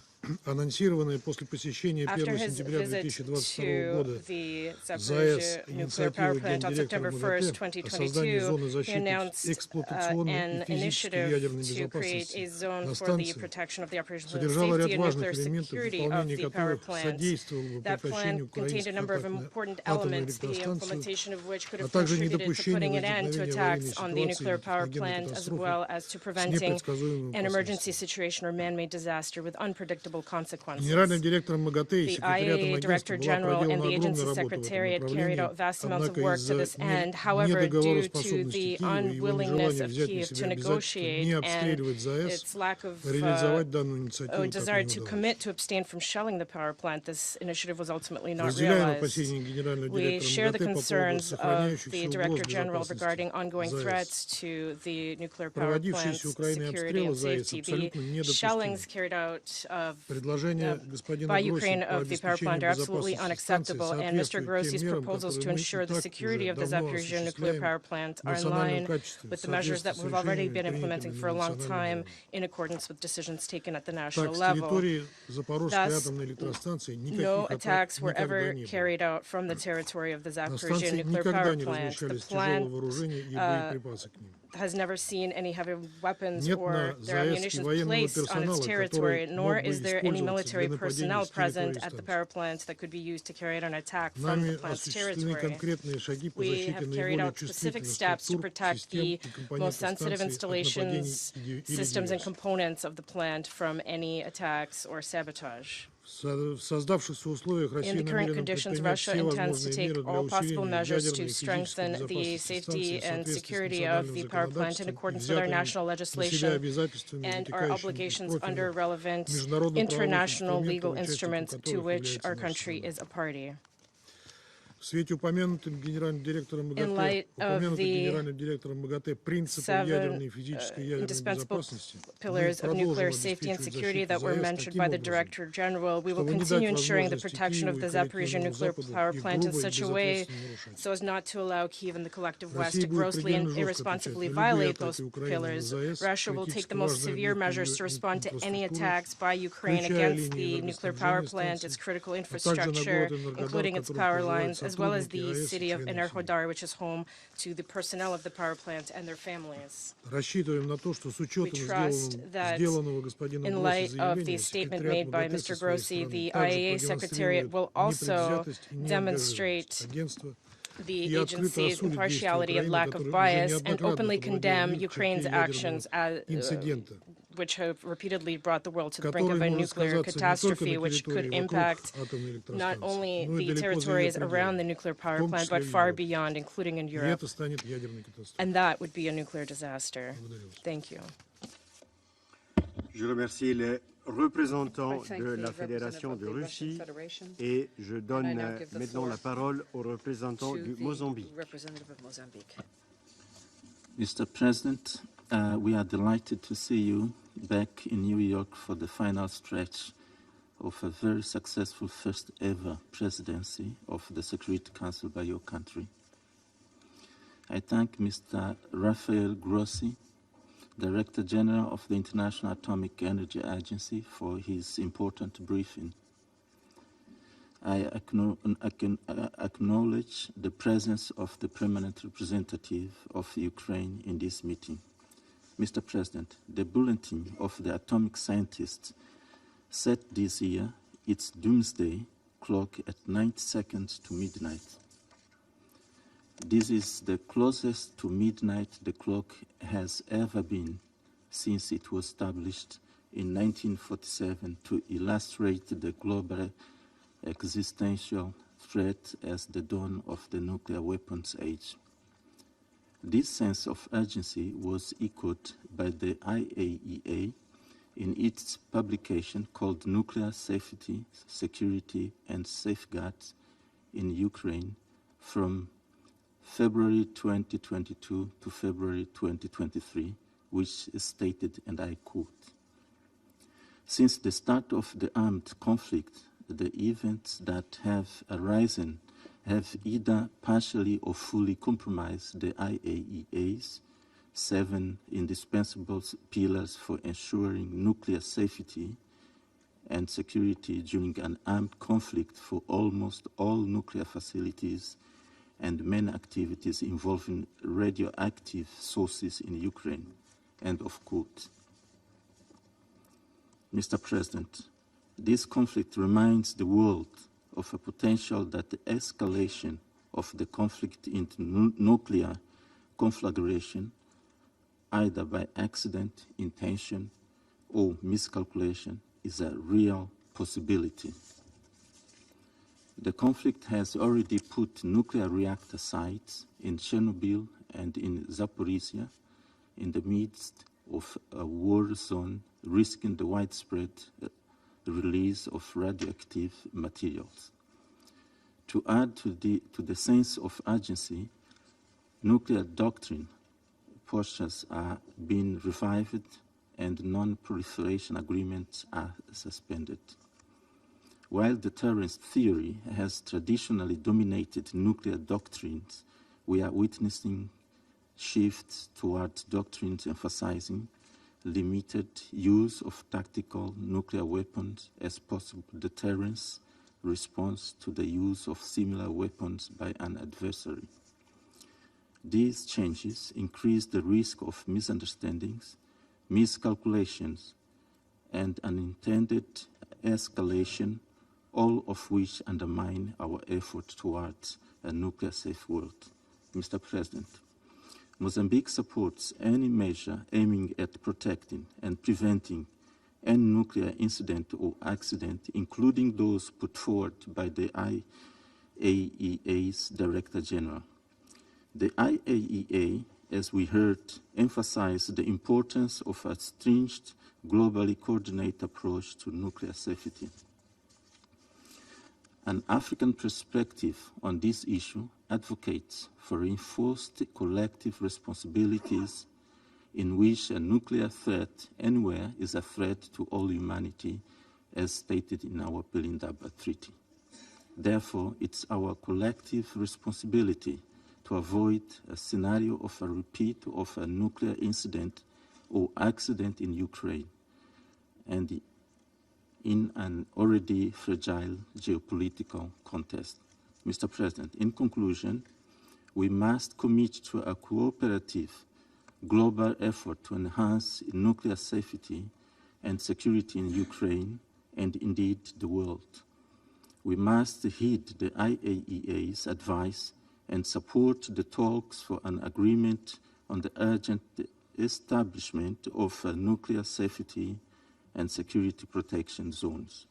Анонсированное после посещения 1 After his сентября visit 2022 to года the ЗАЭС Zaporizhzhia nuclear power инициативу plant on September гендиректора 1st, МАГАТЭ о создании 2022, зоны he защиты announced эксплуатационной и an физической initiative ядерной to create безопасности a zone на for the станции, protection of the operational содержала ряд safety and важных nuclear элементов, security of выполнение the power которых plant. содействовало бы That прекращению plan contained a украинской number of атомной important атомной elements, the электростанции, implementation of which could а have также contributed to недопущение putting an end to возникновения attacks аварийной on the ситуации nuclear или power техногенной plant, as катастрофы well as to с preventing непредсказуемыми an emergency последствиями. situation or man-made disaster with unpredictable consequences. Генеральным директором МАГАТЭ и The секретариатом IAEA агентства Director была General and проделана the огромная agency работа в этом secretariat carried направлении, out vast amounts of однако work to из-за this end. However, due to недоговороспособности the Киева и его unwillingness нежелания of взять на Kiev to себя обязательство negotiate не and обстреливать ЗАЭС, its lack of реализовать данную инициативу так и desire не to удалось. commit to abstain from shelling the power plant, this initiative was ultimately not Разделяем realized. опасения генерального We директора share the МАГАТЭ по поводу concerns of сохраняющихся the угроз Director General безопасности regarding ongoing ЗАЭС. threats to the nuclear power plant's Проводившиеся Украиной security обстрелы and ЗАЭС safety. абсолютно The недопустимы. shellings carried out Предложения by господина Ukraine Гросси по of the power plant обеспечению are absolutely безопасности станции unacceptable, and Mr. соответствуют тем Grossi's мерам, proposals to которые мы и ensure the так security уже of the давно Zaporizhzhia nuclear осуществляем power plant в are in национальном line качестве, with в the measures that соответствии с we've already решениями, been implementing принятыми for a на long национальном time уровне. in accordance with decisions taken at the national Так, с level. территории Запорожской Thus, атомной электростанции No никаких атак attacks were никогда ever не было. carried out from the territory of the На Zaporizhzhia станции nuclear никогда power не plant. The размещались plant тяжелое вооружение и боеприпасы к ним. has never seen any heavy weapons Нет or на their ЗАЭС и ammunition военного placed on its персонала, territory, который nor мог бы is there any использоваться military для нападения personnel с present территории at the станции. power plant that could be used to carry out an attack from Нами the plant's осуществлены territory. конкретные шаги по We защите have carried наиболее out specific чувствительных steps to структур, protect систем the и most компонентов sensitive станции от нападений installations, или systems, and диверсий. components of the plant from any attacks or sabotage. В создавшихся условиях In Россия the current намерена conditions, предпринять Russia все intends to возможные take меры для all possible усиления measures ядерной to и физической strengthen the безопасности станции safety в and соответствии с security of национальным the power plant in законодательством и accordance with our взятыми national на себя legislation обязательствами, and our вытекающими из obligations under профильных relevant международно-правовых international инструментов, legal участником instruments to которых which является our наша country страна. is a party. В свете упомянутым генеральным директором In МАГАТЭ, light of the принципов 7 ядерной и физической ядерной indispensable безопасности, мы pillars of nuclear продолжим safety and обеспечивать security защиту that were ЗАЭС mentioned таким by the образом, Director General, we will чтобы не continue дать ensuring the возможности protection Киеву of и the Zaporizhzhia коллективному nuclear Западу power их plant in грубо и such a way безответственно нарушать. so as not to allow Kiev and the collective West Россия to будет grossly and предельно жестко отвечать irresponsibly на любые violate атаки those Украины на pillars. ЗАЭС, Russia will take the критически most важные severe объекты measures to respond to any инфраструктуры, attacks by Ukraine включая against линии the nuclear power энергоснабжения plant, its станции, critical а также на infrastructure, город Энергодар, including its которым power проживают lines, as well as сотрудники the АЭС и city of члены их семей. Enerhodar, which is home to the personnel of the power plant and their families. Рассчитываем на то, что с учетом trust that сделанного господином In Гросси light of заявления, the statement секретариат made by МАГАТЭ Mr. со своей Grossi, стороны the также IAEA Secretariat продемонстрирует will also непредвзятость и demonstrate неангажированность агентства the и открыто agency's осудит действия impartiality and Украины, lack of которые уже bias, and неоднократно openly подводили condemn мир к черте Ukraine's actions, ядерного инцидента, which have repeatedly brought the world to the brink of который a может nuclear сказаться не только catastrophe, на which could территории вокруг impact атомной not электростанции, only но и the далеко за ее territories around the пределами, nuclear в power том plant, числе but и в far Европе. beyond, including in И Europe. это станет ядерной катастрофой. And that would be a nuclear disaster. Благодарю вас. Thank you. Je remercie les représentants I thank de the la Fédération de representative of the Russie Russian Federation et je donne And I now give the maintenant floor la parole au représentant to du the Mozambique. representative of Mozambique. Mr. President, we are delighted to see you back in New York for the final stretch of a very successful first ever presidency of the Security Council by your country. I thank Mr. Rafael Grossi, Director General of the International Atomic Energy Agency, for his important briefing. I acknowledge the presence of the permanent representative of Ukraine in this meeting. Mr. President, the bulletin of the atomic scientists set this year its doomsday clock at 90 seconds to midnight. This is the closest to midnight the clock has ever been since it was established in 1947 to illustrate the global existential threat as the dawn of the nuclear weapons age. This sense of urgency was echoed by the IAEA in its publication called Nuclear Safety, Security and Safeguards in Ukraine from February 2022 to February 2023, which is stated, and I quote, "Since the start of the armed conflict, the events that have arisen have either partially or fully compromised the IAEA's 7 indispensable pillars for ensuring nuclear safety and security during an armed conflict for almost all nuclear facilities and many activities involving radioactive sources in Ukraine." End of quote. Mr. President, this conflict reminds the world of a potential that the escalation of the conflict into nuclear conflagration, either by accident, intention, or miscalculation, is a real possibility. The conflict has already put nuclear reactor sites in Chernobyl and in Zaporizhzhia in the midst of a war zone, risking the widespread release of radioactive materials. To add to the sense of urgency, nuclear doctrine postures are being revived and non-proliferation agreements are suspended. While deterrence theory has traditionally dominated nuclear doctrines, we are witnessing shifts towards doctrines emphasizing limited use of tactical nuclear weapons as possible deterrence response to the use of similar weapons by an adversary. These changes increase the risk of misunderstandings, miscalculations, and unintended escalation, all of which undermine our effort towards a nuclear-safe world. Mr. President, Mozambique supports any measure aiming at protecting and preventing any nuclear incident or accident, including those put forward by the IAEA's Director General. The IAEA, as we heard, emphasized the importance of a stringent, globally coordinated approach to nuclear safety. An African perspective on this issue advocates for reinforced collective responsibilities in which a nuclear threat anywhere is a threat to all humanity, as stated in our Pelindaba Treaty. Therefore, it's our collective responsibility to avoid a scenario of a repeat of a nuclear incident or accident in Ukraine and in an already fragile geopolitical context. Mr. President, in conclusion, we must commit to a cooperative global effort to enhance nuclear safety and security in Ukraine and indeed the world. We must heed the IAEA's advice and support the talks for an agreement on the urgent establishment of nuclear safety and security protection zones.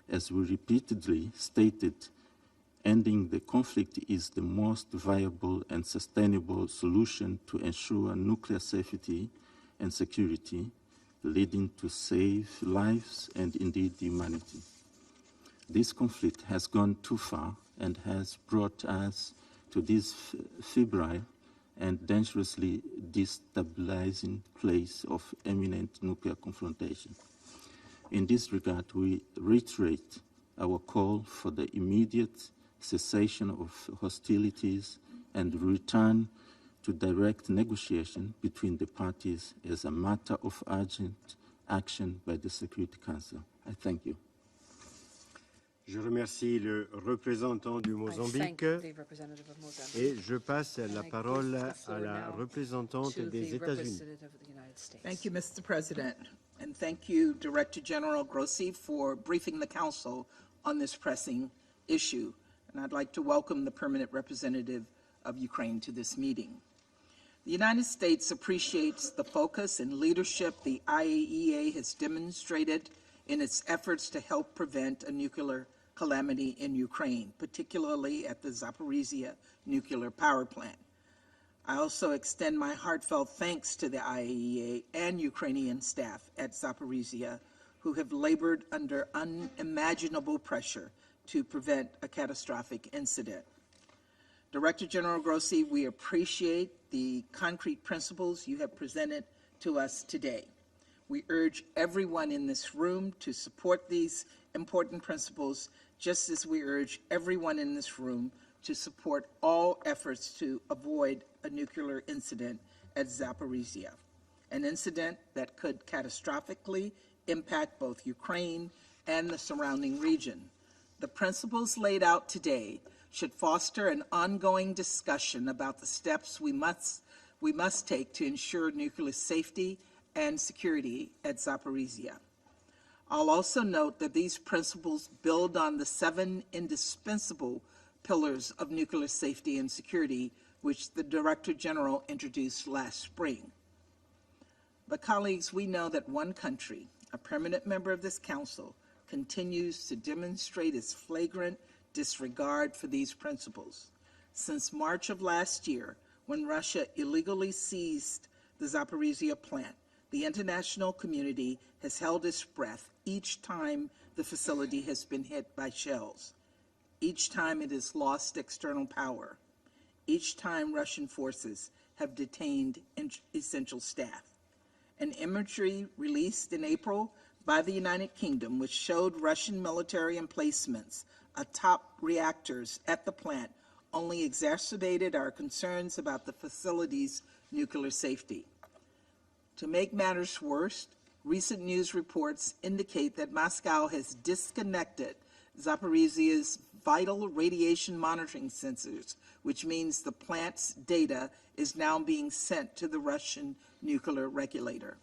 As we repeatedly stated, ending the conflict is the most viable and sustainable solution to ensure nuclear safety and security, leading to safe lives and indeed humanity. This conflict has gone too far and has brought us to this febrile and dangerously destabilizing place of imminent nuclear confrontation. In this regard, we reiterate our call for the immediate cessation of hostilities and return to direct negotiation between the parties as a matter of urgent action by the Security Council. I thank you. Je remercie le représentant du I thank Mozambique the representative of Mozambique. et je passe la And I parole give the à floor la now représentante to des the États-Unis. representative of the United States. Thank you, Mr. President, and thank you, Director General Grossi, for briefing the Council on this pressing issue. And I'd like to welcome the permanent representative of Ukraine to this meeting. The United States appreciates the focus and leadership the IAEA has demonstrated in its efforts to help prevent a nuclear calamity in Ukraine, particularly at the Zaporizhzhia nuclear power plant. I also extend my heartfelt thanks to the IAEA and Ukrainian staff at Zaporizhzhia who have labored under unimaginable pressure to prevent a catastrophic incident. Director General Grossi, we appreciate the concrete principles you have presented to us today. We urge everyone in this room to support these important principles, just as we urge everyone in this room to support all efforts to avoid a nuclear incident at Zaporizhzhia, an incident that could catastrophically impact both Ukraine and the surrounding region. The principles laid out today should foster an ongoing discussion about the steps we must take to ensure nuclear safety and security at Zaporizhzhia. I'll also note that these principles build on the 7 indispensable pillars of nuclear safety and security, which the Director General introduced last spring. But colleagues, we know that one country, a permanent member of this Council, continues to demonstrate its flagrant disregard for these principles. Since March of last year, when Russia illegally seized the Zaporizhzhia plant, the international community has held its breath each time the facility has been hit by shells, each time it has lost external power, each time Russian forces have detained essential staff. An imagery released in April by the United Kingdom, which showed Russian military emplacements atop reactors at the plant, only exacerbated our concerns about the facility's nuclear safety. To make matters worse, recent news reports indicate that Moscow has disconnected Zaporizhzhia's vital radiation monitoring sensors, which means the plant's data is now being sent to the Russian nuclear regulator.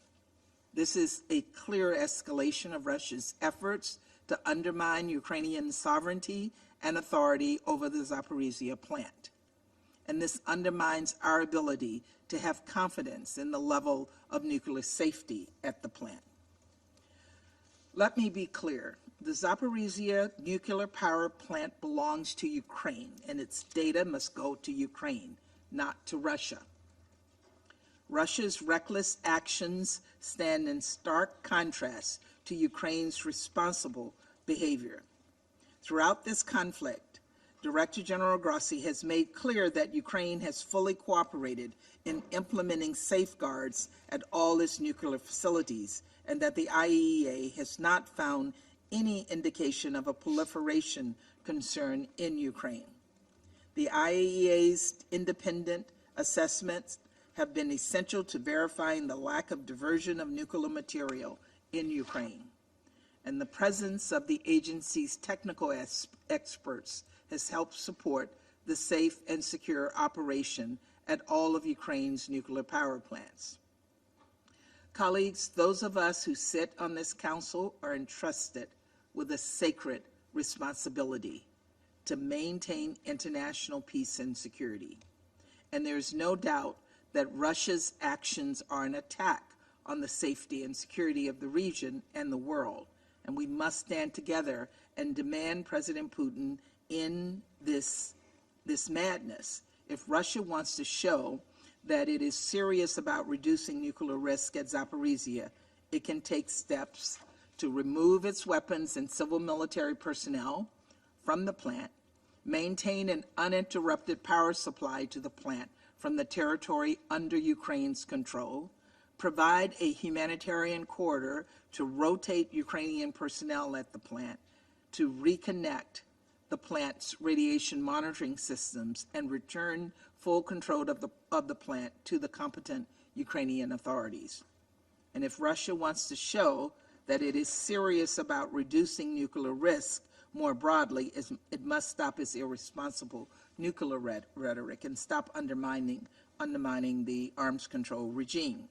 This is a clear escalation of Russia's efforts to undermine Ukrainian sovereignty and authority over the Zaporizhzhia plant. And this undermines our ability to have confidence in the level of nuclear safety at the plant. Let me be clear. The Zaporizhzhia nuclear power plant belongs to Ukraine, and its data must go to Ukraine, not to Russia. Russia's reckless actions stand in stark contrast to Ukraine's responsible behavior. Throughout this conflict, Director General Grossi has made clear that Ukraine has fully cooperated in implementing safeguards at all its nuclear facilities, and that the IAEA has not found any indication of a proliferation concern in Ukraine. The IAEA's independent assessments have been essential to verifying the lack of diversion of nuclear material in Ukraine. And the presence of the agency's technical experts has helped support the safe and secure operation at all of Ukraine's nuclear power plants. Colleagues, those of us who sit on this council are entrusted with a sacred responsibility to maintain international peace and security. And there is no doubt that Russia's actions are an attack on the safety and security of the region and the world. And we must stand together and demand President Putin in this madness. If Russia wants to show that it is serious about reducing nuclear risk at Zaporizhzhia, it can take steps to remove its weapons and civil military personnel from the plant, maintain an uninterrupted power supply to the plant from the territory under Ukraine's control, provide a humanitarian corridor to rotate Ukrainian personnel at the plant, to reconnect the plant's radiation monitoring systems, and return full control of the plant to the competent Ukrainian authorities. And if Russia wants to show that it is serious about reducing nuclear risk more broadly, it must stop its irresponsible nuclear rhetoric and stop undermining the arms control regime.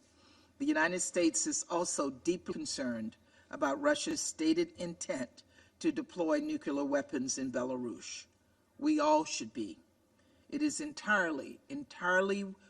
The United States is also deeply concerned about Russia's stated intent to deploy nuclear weapons in Belarus. We all should be. It is entirely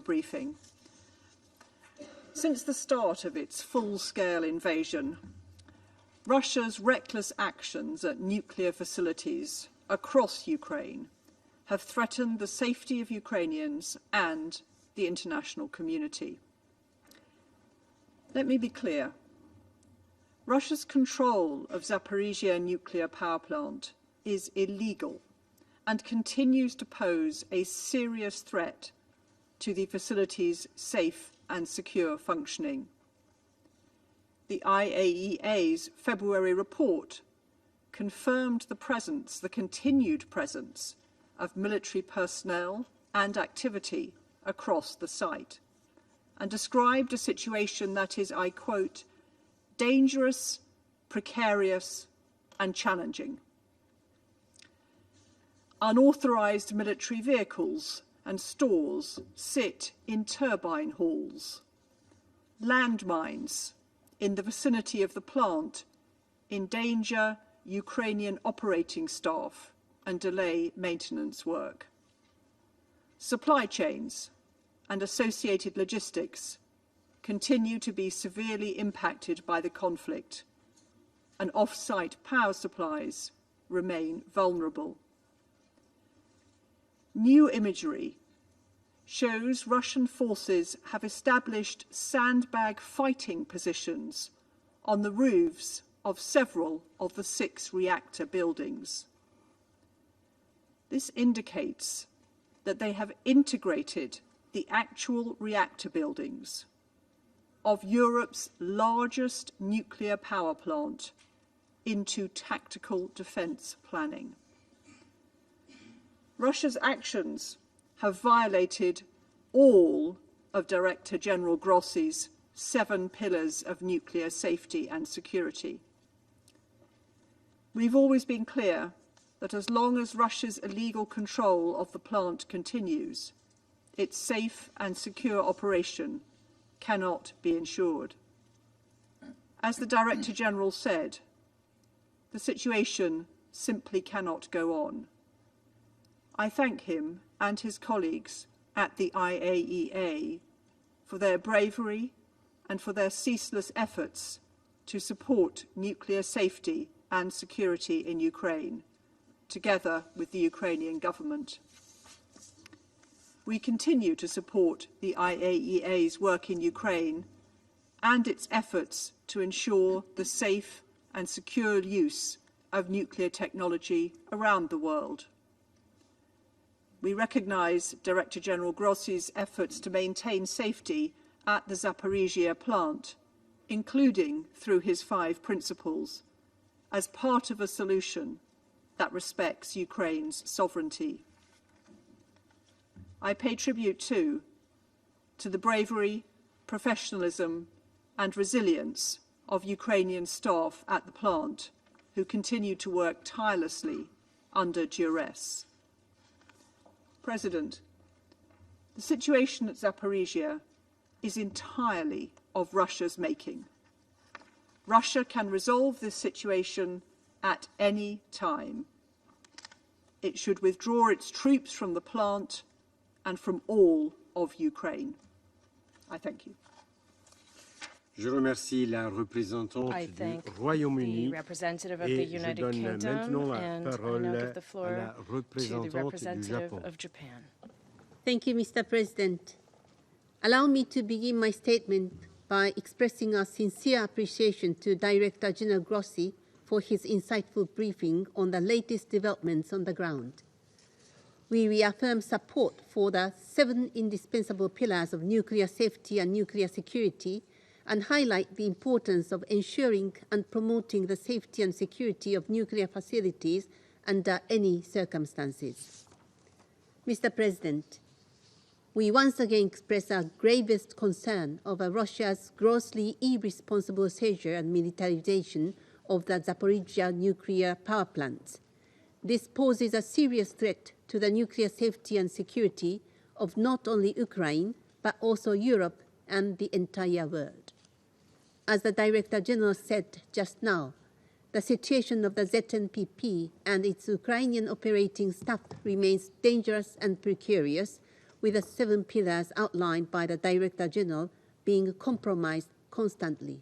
your briefing. Since the start of its full-scale invasion, Russia's reckless actions at nuclear facilities across Ukraine have threatened the safety of Ukrainians and the international community. Let me be clear. Russia's control of Zaporizhzhia nuclear power plant is illegal and continues to pose a serious threat to the facility's safe and secure functioning. The IAEA's February report confirmed the continued presence of military personnel and activity across the site, and described a situation that is, I quote, dangerous, precarious, and challenging. Unauthorized military vehicles and stores sit in turbine halls. Landmines in the vicinity of the plant endanger Ukrainian operating staff and delay maintenance work. Supply chains and associated logistics continue to be severely impacted by the conflict, and off-site power supplies remain vulnerable. New imagery shows Russian forces have established sandbag fighting positions on the roofs of several of the 6 reactor buildings. This indicates that they have integrated the actual reactor buildings of Europe's largest nuclear power plant into tactical defense planning. Russia's actions have violated all of Director General Grossi's 7 pillars of nuclear safety and security. We've always been clear that as long as Russia's illegal control of the plant continues, its safe and secure operation cannot be ensured. As the Director General said, the situation simply cannot go on. I thank him and his colleagues at the IAEA for their bravery and for their ceaseless efforts to support nuclear safety and security in Ukraine, together with the Ukrainian government. We continue to support the IAEA's work in Ukraine and its efforts to ensure the safe and secure use of nuclear technology around the world. We recognise Director General Grossi's efforts to maintain safety at the Zaporizhzhia plant, including through his 5 principles, as part of a solution that respects Ukraine's sovereignty. I pay tribute too to the bravery, professionalism and resilience of Ukrainian staff at the plant who continue to work tirelessly under duress. President, the situation at Zaporizhzhia is entirely of Russia's making. Russia can resolve this situation at any time. It should withdraw its troops from the plant and from all of Ukraine. I thank you. Je remercie la représentante I du thank the Royaume-Uni representative of the et je United donne Kingdom, maintenant la and I now parole give the à floor la to the représentante du representative Japon. of Japan. Thank you, Mr. President. Allow me to begin my statement by expressing our sincere appreciation to Director General Grossi for his insightful briefing on the latest developments on the ground. We reaffirm support for the 7 indispensable pillars of nuclear safety and nuclear security and highlight the importance of ensuring and promoting the safety and security of nuclear facilities under any circumstances. Mr. President, we once again express our gravest concern over Russia's grossly irresponsible seizure and militarization of the Zaporizhzhia nuclear power plants. This poses a serious threat to the nuclear safety and security of not only Ukraine, but also Europe and the entire world. As the Director General said just now, the situation of the ZNPP and its Ukrainian operating staff remains dangerous and precarious, with the 7 pillars outlined by the Director General being compromised constantly.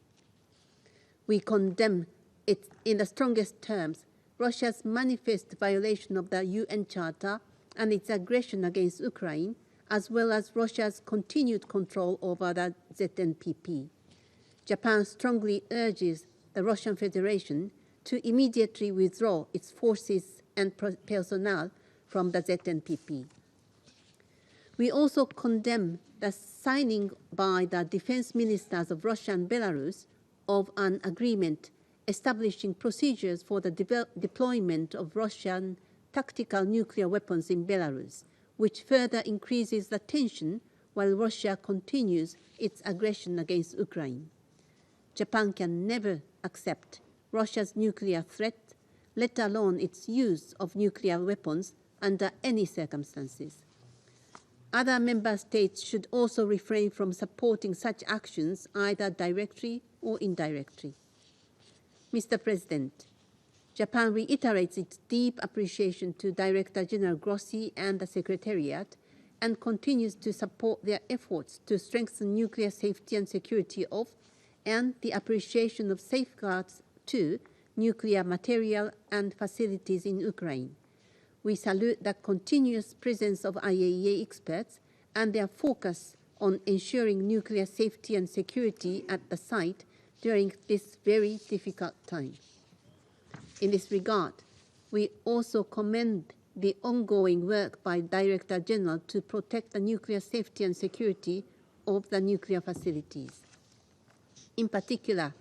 We condemn it in the strongest terms, Russia's manifest violation of the UN Charter and its aggression against Ukraine, as well as Russia's continued control over the ZNPP. Japan strongly urges the Russian Federation to immediately withdraw its forces and personnel from the ZNPP. We also condemn the signing by the defense ministers of Russia and Belarus of an agreement establishing procedures for the deployment of Russian tactical nuclear weapons in Belarus, which further increases the tension while Russia continues its aggression against Ukraine. Japan can never accept Russia's nuclear threat, let alone its use of nuclear weapons under any circumstances. Other member states should also refrain from supporting such actions either directly or indirectly. Mr. President, Japan reiterates its deep appreciation to Director General Grossi and the Secretariat and continues to support their efforts to strengthen nuclear safety and security of, and the appreciation of safeguards to, nuclear material and facilities in Ukraine. We salute the continuous presence of IAEA experts and their focus on ensuring nuclear safety and security at the site during this very difficult time. In this regard, we also commend the ongoing work by Director General to protect the nuclear safety and security of the nuclear facilities. In particular,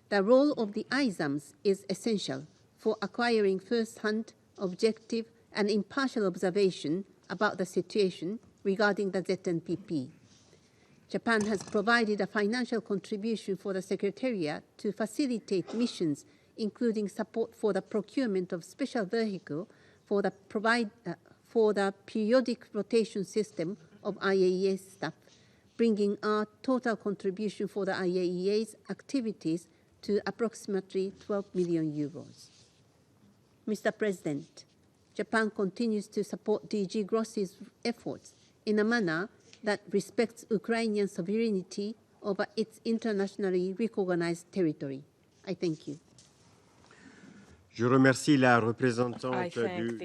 the role of the ISAMs is essential for acquiring first-hand, objective, and impartial observation about the situation regarding the ZNPP. Japan has provided a financial contribution for the Secretariat to facilitate missions, including support for the procurement of special vehicle for the periodic rotation system of IAEA staff, bringing our total contribution for the IAEA's activities to approximately 12 million euros. Mr. President, Japan continues to support DG Grossi's efforts in a manner that respects Ukrainian sovereignty over its internationally recognized territory. I thank you. Je remercie la I représentante thank the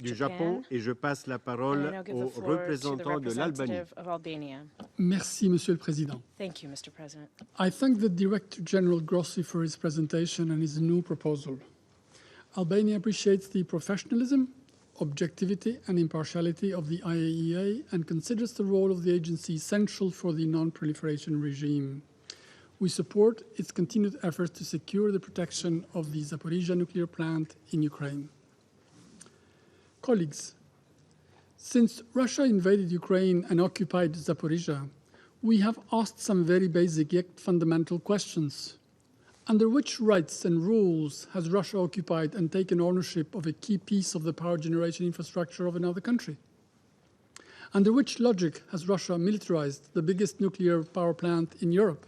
du Japon et je passe la And I parole now give au the floor to the représentant de l'Albanie. representative of Albania. Merci, Monsieur le Président. Thank you, Mr. President. I thank the Director General Grossi for his presentation and his new proposal. Albania appreciates the professionalism, objectivity, and impartiality of the IAEA and considers the role of the agency essential for the non-proliferation regime. We support its continued efforts to secure the protection of the Zaporizhzhia nuclear plant in Ukraine. Colleagues, since Russia invaded Ukraine and occupied Zaporizhzhia, we have asked some very basic yet fundamental questions. Under which rights and rules has Russia occupied and taken ownership of a key piece of the power generation infrastructure of another country? Under which logic has Russia militarized the biggest nuclear power plant in Europe?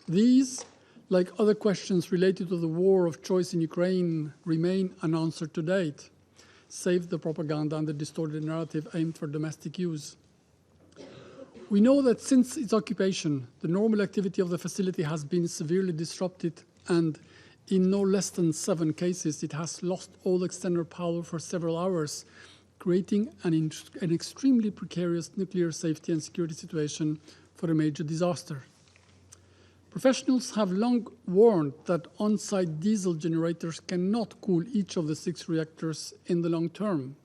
These, like other questions related to the war of choice in Ukraine, remain unanswered to date, save the propaganda and the distorted narrative aimed for domestic use. We know that since its occupation, the normal activity of the facility has been severely disrupted, and in no less than 7 cases, it has lost all external power for several hours, creating an extremely precarious nuclear safety and security situation for a major disaster. Professionals have long warned that on-site diesel generators cannot cool each of the 6 reactors in the long term.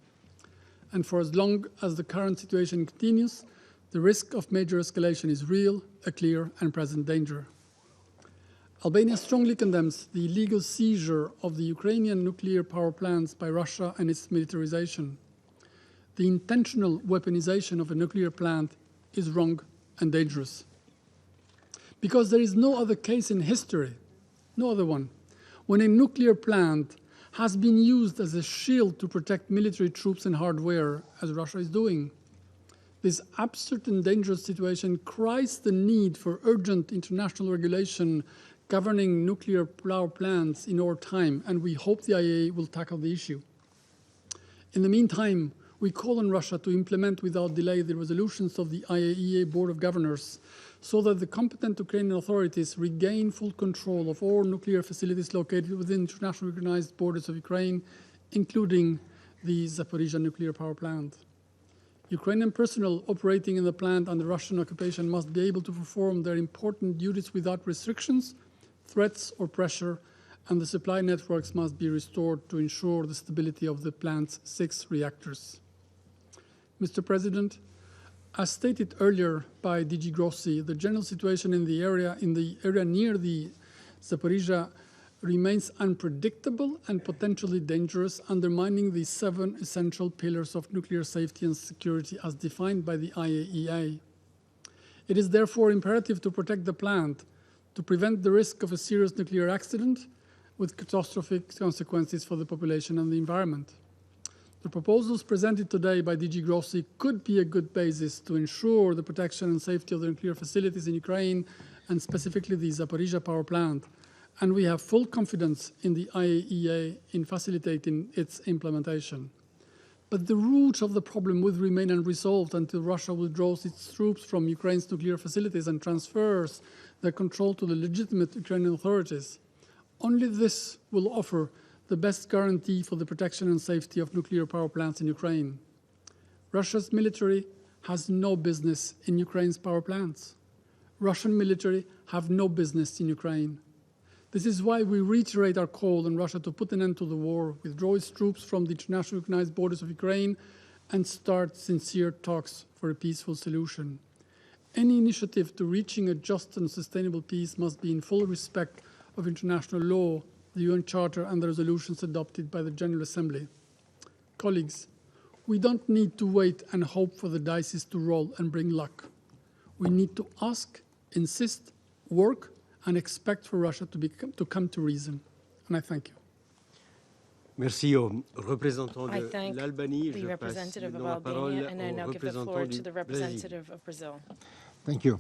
And for as long as the current situation continues, the risk of major escalation is real, a clear and present danger. Albania strongly condemns the illegal seizure of the Ukrainian nuclear power plants by Russia and its militarization. The intentional weaponization of a nuclear plant is wrong and dangerous. Because there is no other case in history, no other one, when a nuclear plant has been used as a shield to protect military troops and hardware, as Russia is doing. This absurd and dangerous situation cries the need for urgent international regulation governing nuclear power plants in our time, and we hope the IAEA will tackle the issue. In the meantime, we call on Russia to implement without delay the resolutions of the IAEA Board of Governors so that the competent Ukrainian authorities regain full control of all nuclear facilities located within internationally recognized borders of Ukraine, including the Zaporizhzhia nuclear power plant. Ukrainian personnel operating in the plant under Russian occupation must be able to perform their important duties without restrictions, threats, or pressure, and the supply networks must be restored to ensure the stability of the plant's 6 reactors. Mr. President, as stated earlier by DG Grossi, the general situation in the area near the Zaporizhzhia remains unpredictable and potentially dangerous, undermining the 7 essential pillars of nuclear safety and security as defined by the IAEA. It is therefore imperative to protect the plant, to prevent the risk of a serious nuclear accident with catastrophic consequences for the population and the environment. The proposals presented today by DG Grossi could be a good basis to ensure the protection and safety of the nuclear facilities in Ukraine, and specifically the Zaporizhzhia power plant, and we have full confidence in the IAEA in facilitating its implementation. But the root of the problem will remain unresolved until Russia withdraws its troops from Ukraine's nuclear facilities and transfers their control to the legitimate Ukrainian authorities. Only this will offer the best guarantee for the protection and safety of nuclear power plants in Ukraine. Russia's military has no business in Ukraine's power plants. Russian military have no business in Ukraine. This is why we reiterate our call on Russia to put an end to the war, withdraw its troops from the internationally recognized borders of Ukraine, and start sincere talks for a peaceful solution. Any initiative to reaching a just and sustainable peace must be in full respect of international law, the UN Charter, and the resolutions adopted by the General Assembly. Colleagues, we don't need to wait and hope for the dice to roll and bring luck. We need to ask, insist, work, and expect for Russia to come to reason. And I thank you. Merci au représentant I de thank l'Albanie. the Je passe representative of maintenant la parole Albania, and I au now give the représentant floor du to the Brésil. representative of Brazil. Thank you.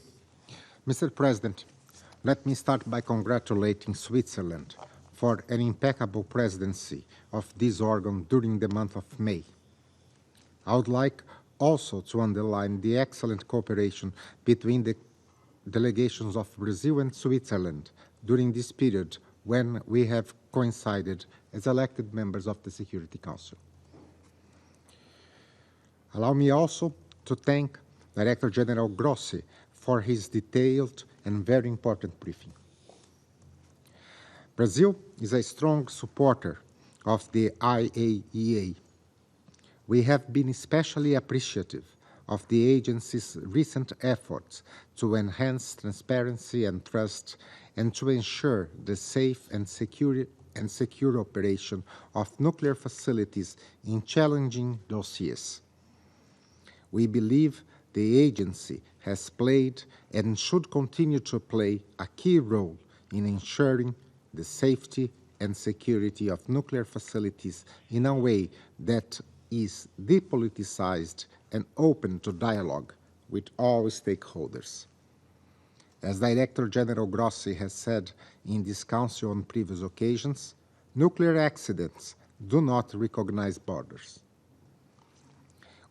Mr. President, let me start by congratulating Switzerland for an impeccable presidency of this organ during the month of May. I would like also to underline the excellent cooperation between the delegations of Brazil and Switzerland during this period when we have coincided as elected members of the Security Council. Allow me also to thank Director General Grossi for his detailed and very important briefing. Brazil is a strong supporter of the IAEA. We have been especially appreciative of the agency's recent efforts to enhance transparency and trust and to ensure the safe and secure operation of nuclear facilities in challenging dossiers. We believe the agency has played and should continue to play a key role in ensuring the safety and security of nuclear facilities in a way that is depoliticized and open to dialogue with all stakeholders. As Director General Grossi has said in this Council on previous occasions, nuclear accidents do not recognize borders.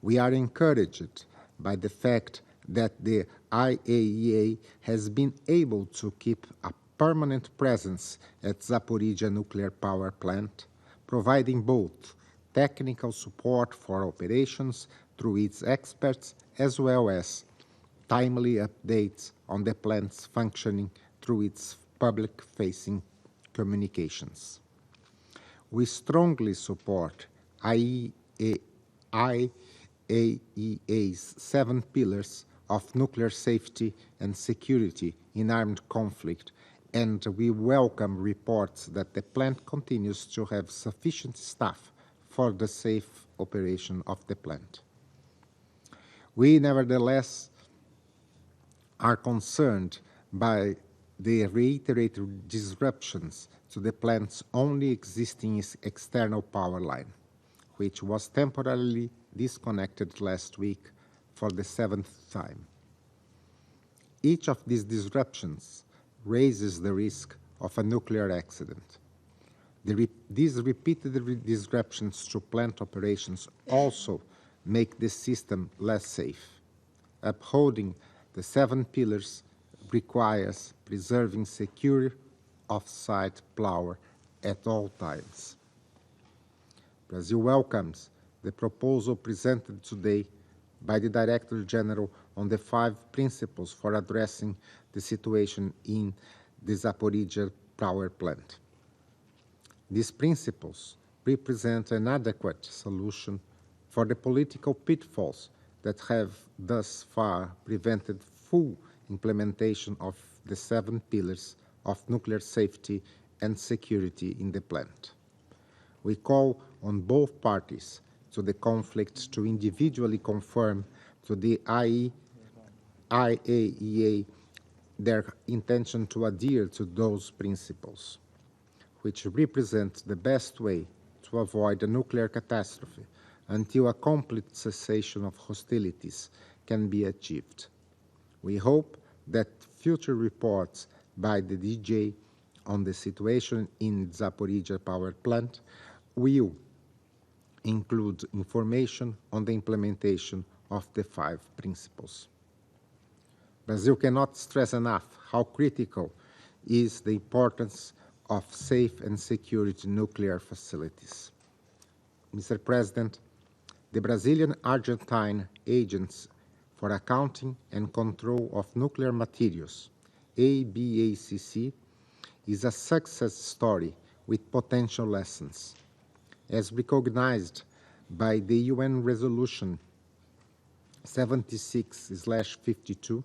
We are encouraged by the fact that the IAEA has been able to keep a permanent presence at Zaporizhzhia nuclear power plant, providing both technical support for operations through its experts as well as timely updates on the plant's functioning through its public-facing communications. We strongly support IAEA's 7 pillars of nuclear safety and security in armed conflict, and we welcome reports that the plant continues to have sufficient staff for the safe operation of the plant. We nevertheless are concerned by the reiterated disruptions to the plant's only existing external power line, which was temporarily disconnected last week for the 7th time. Each of these disruptions raises the risk of a nuclear accident. These repeated disruptions to plant operations also make the system less safe. Upholding the 7 pillars requires preserving secure off-site power at all times. Brazil welcomes the proposal presented today by the Director General on the 5 principles for addressing the situation in the Zaporizhzhia power plant. These principles represent an adequate solution for the political pitfalls that have thus far prevented full implementation of the 7 pillars of nuclear safety and security in the plant. We call on both parties to the conflict to individually confirm to the IAEA their intention to adhere to those principles, which represent the best way to avoid a nuclear catastrophe until a complete cessation of hostilities can be achieved. We hope that future reports by the DJ on the situation in Zaporizhzhia power plant will include information on the implementation of the 5 principles. Brazil cannot stress enough how critical is the importance of safe and secure nuclear facilities. Mr. President, the Brazilian-Argentine Agency for Accounting and Control of Nuclear Materials, ABACC, is a success story with potential lessons. As recognized by the UN Resolution 76/52,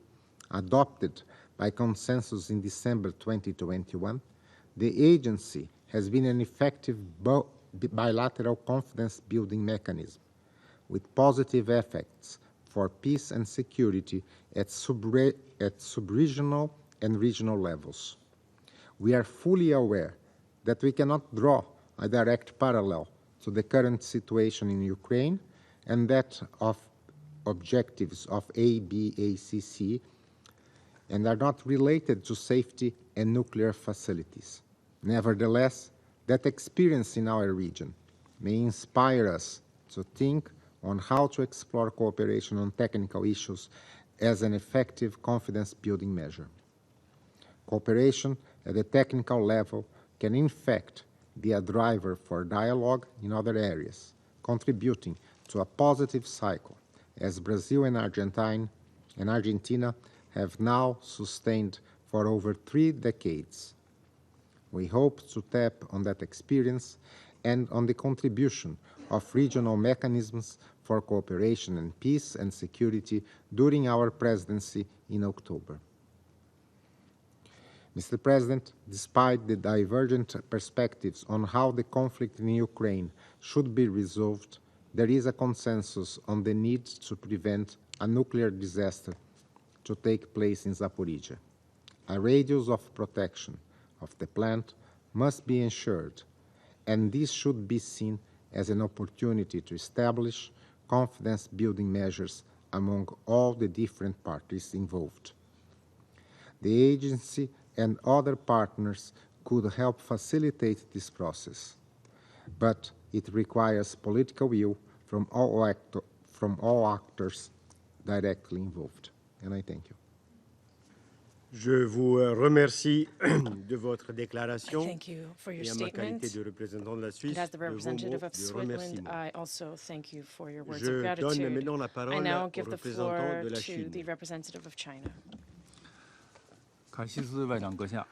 adopted by consensus in December 2021, the agency has been an effective bilateral confidence-building mechanism with positive effects for peace and security at sub-regional and regional levels. We are fully aware that we cannot draw a direct parallel to the current situation in Ukraine and that of objectives of ABACC and are not related to safety and nuclear facilities. Nevertheless, that experience in our region may inspire us to think on how to explore cooperation on technical issues as an effective confidence-building measure. Cooperation at the technical level can in fact be a driver for dialogue in other areas, contributing to a positive cycle, as Brazil and Argentina have now sustained for over 3 decades. We hope to tap on that experience and on the contribution of regional mechanisms for cooperation and peace and security during our presidency in October. Mr. President, despite the divergent perspectives on how the conflict in Ukraine should be resolved, there is a consensus on the need to prevent a nuclear disaster to take place in Zaporizhzhia. A radius of protection of the plant must be ensured, and this should be seen as an opportunity to establish confidence-building measures among all the different parties involved. The agency and other partners could help facilitate this process, but it requires political will from all actors directly involved. And I thank you. Je vous remercie de votre déclaration. Thank you for your Et en ma qualité statement. de représentant de la Suisse, And as the de vos representative mots of de Switzerland, remerciement. I also thank you for your words Je of donne gratitude. maintenant la I parole now au give the représentant floor de la to Chine. the representative of China. 卡西斯外长阁下，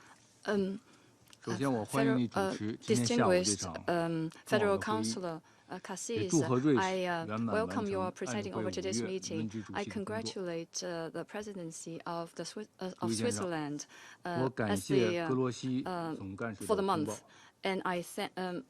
首先我欢迎你主持今天下午这场 Federal 重要的会议。 Councillor Cassis, 祝贺瑞士 I 圆满完 welcome 成 your 安理 presiding 会 over 5 today's 月 meeting. 轮值主 I 席的工作。 congratulate the presidency of Louis Switzerland 我感 as 谢 the 戈罗西总干事 for 的 the 通报 month, and I thank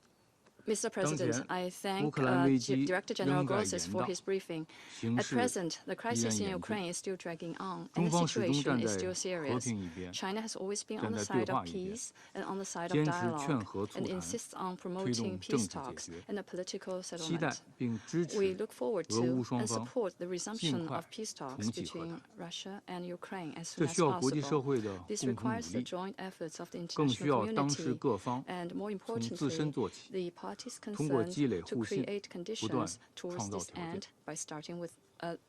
Mr. President, I 乌 thank 克兰危机 Director General 仍在 Grossi 延 for 宕 his briefing. 形 At 势 present, the 依 crisis 然 in 严 Ukraine 峻 is still dragging on, 中 and the 方始终 situation 站 is 在 still 和 serious. 平一边 China has always been 站 on the 在对 side of 话一边 peace and on the side of 坚持劝 dialogue, 和促 and 谈 insists on 推 promoting 动 peace 政治解 talks 决 and a political 期待 settlement. 并支 We 持 look forward 俄乌 to 双 and 方 support the 尽 resumption 快 of peace talks 重启和 between 谈 Russia and Ukraine as 这 soon as 需要国际社 possible. 会的 This 共同努 requires the 力 joint efforts of the 更需 international 要当事 community, 各方 and more 从自身 importantly, 做起 the parties 通过 concerned 积累 to 互信 create 不断 conditions towards 创造 this 条件 end by starting with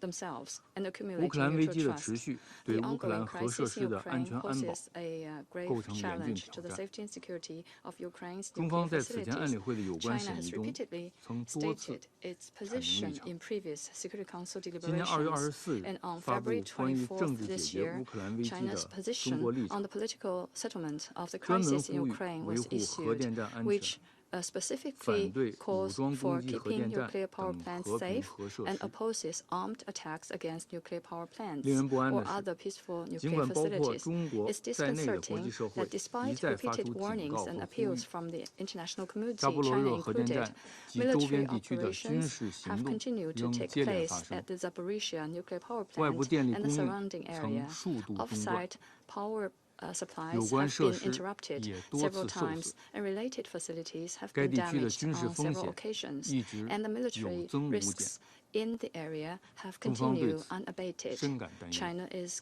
themselves and 乌 accumulate 克兰危 mutual 机的 trust. 持续对 The 乌克兰 ongoing 核设 crisis 施 in 的安 Ukraine 全安保 poses a 构 grave 成严峻 challenge to 挑 the 战。 safety and security of Ukraine's 中 nuclear 方在此前安理 facilities. 会的有关 China 审议 has 中 repeatedly 曾多次 stated its 阐明立 position 场。 in previous Security Council 今年2月 deliberations, 24日 and on 发布 February 关于政 24th 治解 this 决 year, 乌克兰危机 China's 的中 position 国立 on 场， the political settlement of the 专门 crisis in 呼吁 Ukraine 维 was 护核 issued, 电站安 which 全， specifically 反对武 calls 装 for 攻击核 keeping 电站 nuclear power 等 plants 和平 safe 核设 and 施。 opposes armed attacks against nuclear power plants 令人不安 or 的是， other peaceful 尽 nuclear 管包括 facilities. 中国 It's 在内的国际 disconcerting 社会 that 一 despite 再发 repeated 出警 warnings 告 and 和呼 appeals 吁， from the international 扎 community, 波罗 China 热核电 included, 站及周 military 边地区的军 operations 事行 have 动 continued to 仍 take 接连 place 发生。 at the Zaporizhzhia nuclear power 外部 plant 电力 and 供 the 应 surrounding 曾 area. 数度中断， Off-site power supplies 有关 have 设 been 施 interrupted 也多 several 次受 times, 损。 and related facilities have 该 been 地区的 damaged 军事 on 风 several 险 occasions, 一直 and the 有 military 增无减。 risks in the area have 中方对 continued 此 unabated. 深感担忧。 China is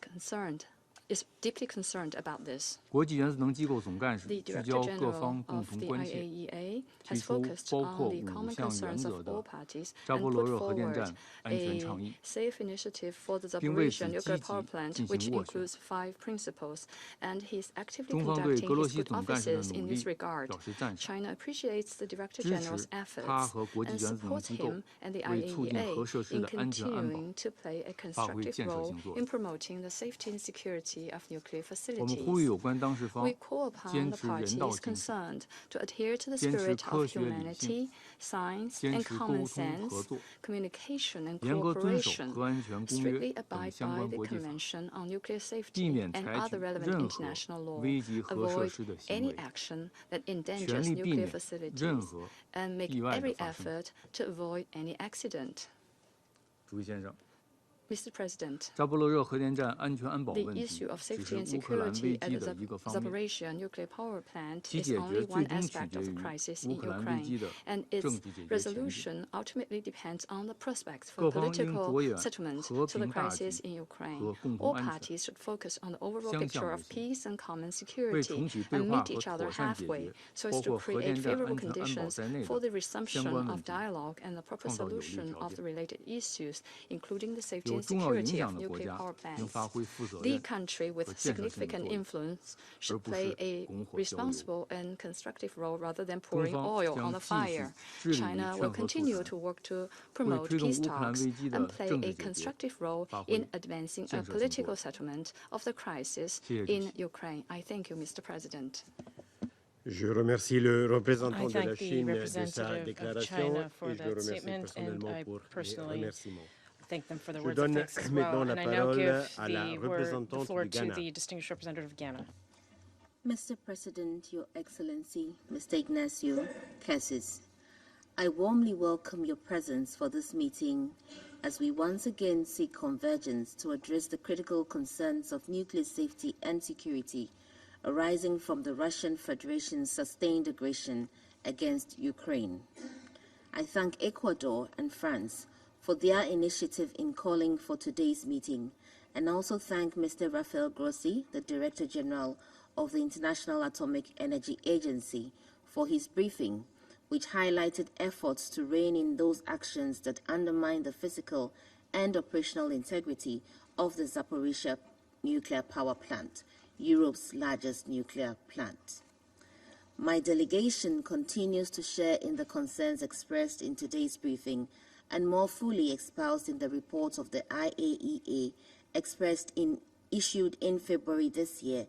deeply concerned about this. 国际原子能机构总干事 The 聚 Director 焦各 General 方共 of 同 the 关切， IAEA 提 has 出 focused 包 on 括 the 5 common 项原 concerns 则 of 的 all parties 扎 and 波罗 put 热核电 forward 站安全 a 倡议， safe initiative for the 并为 Zaporizhzhia 此 nuclear 积 power 极 plant, 进 which 行斡旋。 includes 5 principles, and he's actively 中方对 conducting 格罗 his 西 good 总干事的 offices 努 in 力 this regard. 表示赞赏， China appreciates the Director 支 General's 持他 efforts 和国际 and 原子能 supports 机构 him and the 为促进核 IAEA 设施 in 的安全安保 continuing to play a 发挥 constructive 建设 role 性作 in 用。 promoting the safety and security of nuclear 我们呼吁 facilities. 有关当事方 We call upon 坚 the 持人道 parties 进程， concerned to adhere to the 坚持 spirit 科 of 学理性， humanity, science, 坚 and 持沟 common 通合 sense, 作， communication and 严格遵守 cooperation, 核安全公约 strictly 等 abide 相 by 关 the 国际法， Convention on Nuclear 避 Safety 免 and 采 other 取 relevant 任何 international law, 危及核设 avoid 施的行 any 为， action that 全 endangers 力避 nuclear 免任 facilities, 何 and make 意外的 every 发生。 effort to avoid any accident. 主席先生， Mr. President, 扎波罗热核电站安全安保 the 问题 issue of 只 safety 是 and 乌克兰 security 危 at 机 the 的一个方面， Zaporizhzhia nuclear power plant 其 is 解 only 决最 one 终取 aspect 决 of the 于 crisis 乌 in 克兰危机 Ukraine, 的 and 政 its 治解决权利。 resolution ultimately depends on the prospects 各 for 方应 political 着眼 settlement 和 to the 平大 crisis 局 in Ukraine. 和共 All 同安全， parties should focus on the overall 相向 picture 而 of 行， peace and common 为 security 重启对 and 话 meet 和 each other 妥善解 halfway 决 so 包 as to 括核 create 电站 favorable 安全安保 conditions 在内 for 的 the 相 resumption 关问 of 题， dialogue and the proper 创造有利 solution 条 of the 件。 related issues, including the safety 有 and 重要影 security 响 of 的国 nuclear 家 power 应 plants. 发挥负责 The 任 country 和 with 建设性的 significant 作用， influence 而 should 不 play 是 a 拱火浇油。 responsible and constructive role rather than 中 pouring 方 oil on 将 the 继续 fire. 致力于 China 劝 will 和促 continue 谈， to work to 为 promote 推动 peace 乌克兰 talks 危机 and 的 play 政 a 治解决 constructive role 发挥 in advancing 建 a 设性作 political 用。 settlement of the crisis 谢谢主 in 席。 Ukraine. I thank you, Mr. President. Je remercie le représentant I de la thank the Chine de sa representative of déclaration China for et je le that remercie statement, and personnellement I pour les personally remerciements. thank them for their Je words of donne thanks as maintenant well. la And I now parole give à la the représentante floor du to Ghana. the distinguished representative of Ghana. Mr. President, Your Excellency, Mr. Ignacio Cassis, I warmly welcome your presence for this meeting as we once again seek convergence to address the critical concerns of nuclear safety and security arising from the Russian Federation's sustained aggression against Ukraine. I thank Ecuador and France for their initiative in calling for today's meeting, and also thank Mr. Rafael Grossi, the Director General of the International Atomic Energy Agency, for his briefing, which highlighted efforts to rein in those actions that undermine the physical and operational integrity of the Zaporizhzhia nuclear power plant, Europe's largest nuclear plant. My delegation continues to share in the concerns expressed in today's briefing and more fully espoused in the report of the IAEA issued in February this year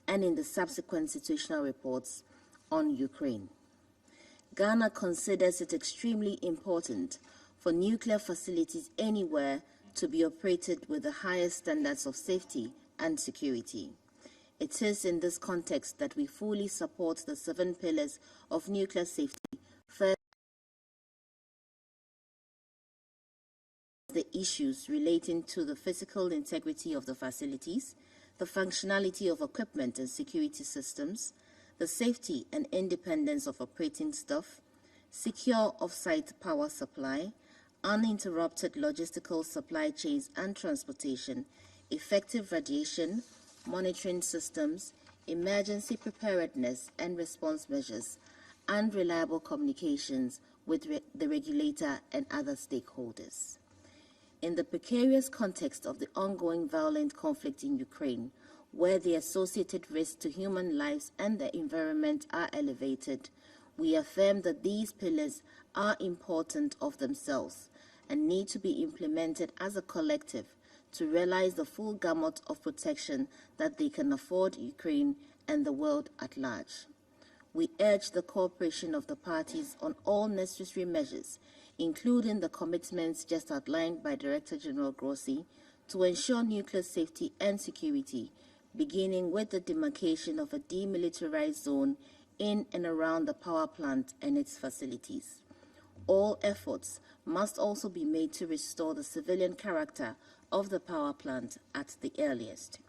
and in the subsequent situational reports on Ukraine. Ghana considers it extremely important for nuclear facilities anywhere to be operated with the highest standards of safety and security. It is in this context that we fully support the 7 pillars of nuclear safety. First, the issues relating to the physical integrity of the facilities, the functionality of equipment and security systems, the safety and independence of operating staff, secure off-site power supply, uninterrupted logistical supply chains and transportation, effective radiation monitoring systems, emergency preparedness and response measures, and reliable communications with the regulator and other stakeholders. In the precarious context of the ongoing violent conflict in Ukraine, where the associated risks to human lives and the environment are elevated, we affirm that these pillars are important of themselves and need to be implemented as a collective to realize the full gamut of protection that they can afford Ukraine and the world at large. We urge the cooperation of the parties on all necessary measures, including the commitments just outlined by Director General Grossi, to ensure nuclear safety and security, beginning with the demarcation of a demilitarized zone in and around the power plant and its facilities. All efforts must also be made to restore the civilian character of the power plant at the earliest.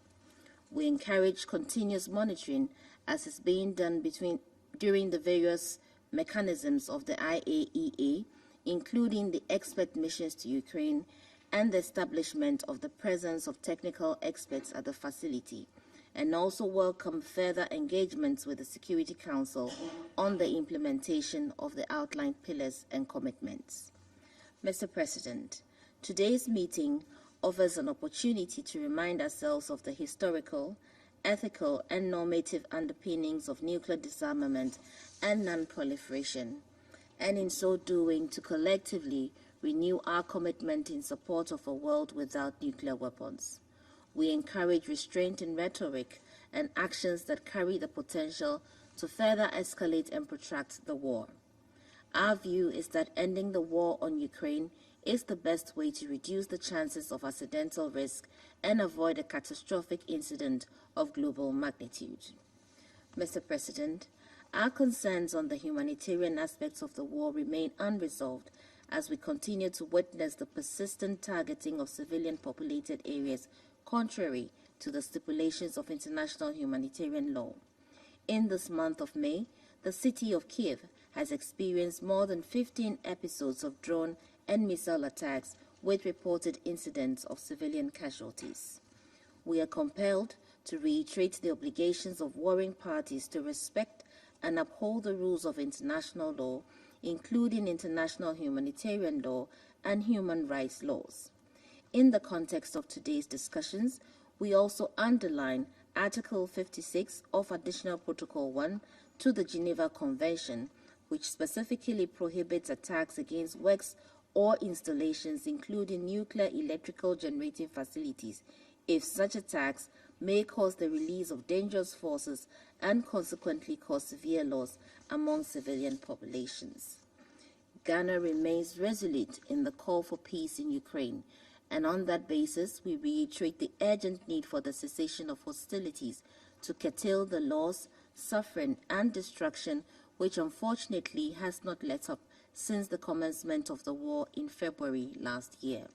We encourage continuous monitoring, as is being done during the various mechanisms of the IAEA, including the expert missions to Ukraine and the establishment of the presence of technical experts at the facility, and also welcome further engagements with the Security Council on the implementation of the outlined pillars and commitments. Mr. President, today's meeting offers an opportunity to remind ourselves of the historical, ethical, and normative underpinnings of nuclear disarmament and non-proliferation, and in so doing to collectively renew our commitment in support of a world without nuclear weapons. We encourage restraint in rhetoric and actions that carry the potential to further escalate and protract the war. Our view is that ending the war on Ukraine is the best way to reduce the chances of accidental risk and avoid a catastrophic incident of global magnitude. Mr. President, our concerns on the humanitarian aspects of the war remain unresolved as we continue to witness the persistent targeting of civilian populated areas contrary to the stipulations of international humanitarian law. In this month of May, the city of Kiev has experienced more than 15 episodes of drone and missile attacks with reported incidents of civilian casualties. We are compelled to reiterate the obligations of warring parties to respect and uphold the rules of international law, including international humanitarian law and human rights laws. In the context of today's discussions, we also underline Article 56 of Additional Protocol 1 to the Geneva Convention, which specifically prohibits attacks against works or installations, including nuclear electrical generating facilities, if such attacks may cause the release of dangerous forces and consequently cause severe loss among civilian populations. Ghana remains resolute in the call for peace in Ukraine, and on that basis, we reiterate the urgent need for the cessation of hostilities to curtail the loss, suffering, and destruction which unfortunately has not let up since the commencement of the war in February last year.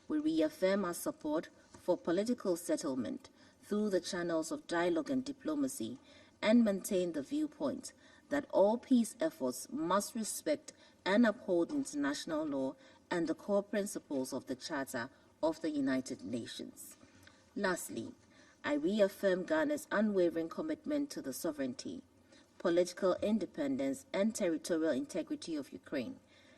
We reaffirm our support for political settlement through the channels of dialogue and diplomacy, and maintain the viewpoint that all peace efforts must respect and uphold international law and the core principles of the Charter of the United Nations. Lastly, I reaffirm Ghana's unwavering commitment to the sovereignty, political independence, and territorial integrity of Ukraine,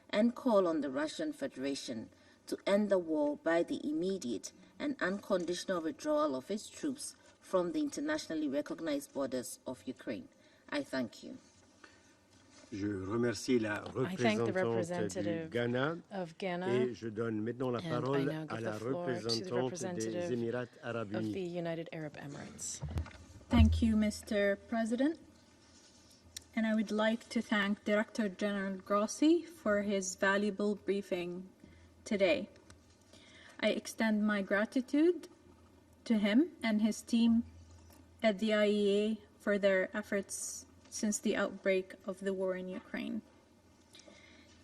and call on the Russian Federation to end the war by the immediate and unconditional withdrawal of its troops from the internationally recognized borders of Ukraine. I thank you. Je remercie la représentante du Ghana et je donne maintenant la parole à la représentante des Émirats arabes unis. Thank you, Mr. President. And I would like to thank Director General Grossi for his valuable briefing today. I extend my gratitude to him and his team at the IAEA for their efforts since the outbreak of the war in Ukraine.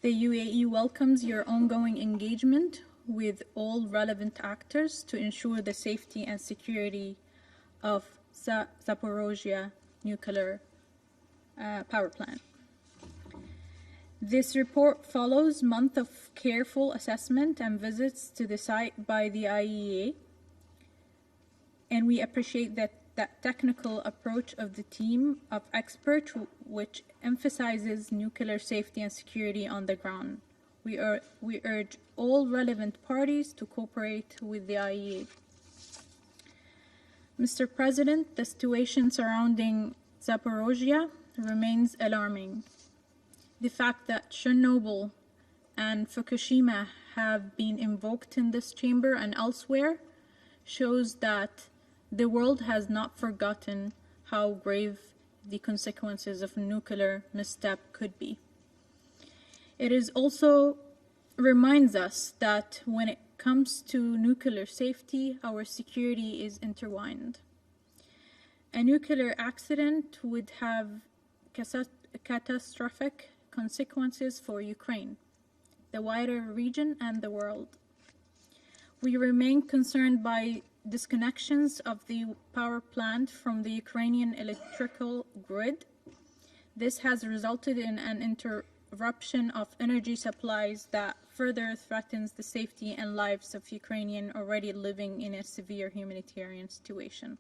The UAE welcomes your ongoing engagement with all relevant actors to ensure the safety and security of Zaporizhzhia nuclear power plant. This report follows months of careful assessment and visits to the site by the IAEA, and we appreciate that technical approach of the team of experts, which emphasizes nuclear safety and security on the ground, We urge all relevant parties to cooperate with the IAEA. Mr. President, the situation surrounding Zaporizhzhia remains alarming. The fact that Chernobyl and Fukushima have been invoked in this chamber and elsewhere shows that the world has not forgotten how grave the consequences of a nuclear misstep could be. It is also reminds us that when it comes to nuclear safety, our security is intertwined. A nuclear accident would have catastrophic consequences for Ukraine, the wider region, and the world. We remain concerned by disconnections of the power plant from the Ukrainian electrical grid. This has resulted in an interruption of energy supplies that further threatens the safety and lives of Ukrainians already living in a severe humanitarian situation.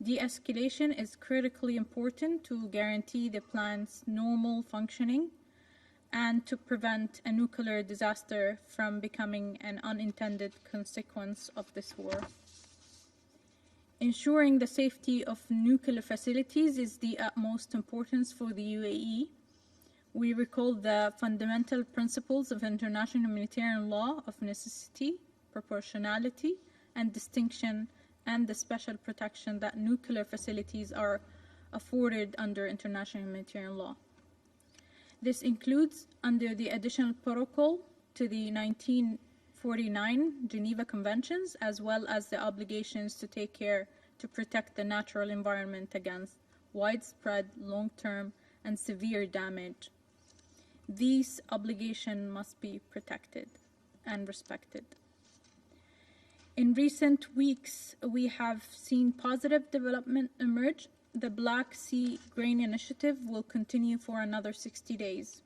De-escalation is critically important to guarantee the plant's normal functioning and to prevent a nuclear disaster from becoming an unintended consequence of this war. Ensuring the safety of nuclear facilities is the utmost importance for the UAE. We recall the fundamental principles of international humanitarian law of necessity, proportionality, and distinction, and the special protection that nuclear facilities are afforded under international humanitarian law. This includes under the additional protocol to the 1949 Geneva Conventions, as well as the obligations to take care to protect the natural environment against widespread, long-term, and severe damage. These obligations must be protected and respected. In recent weeks, we have seen positive development emerge. The Black Sea Grain Initiative will continue for another 60 days.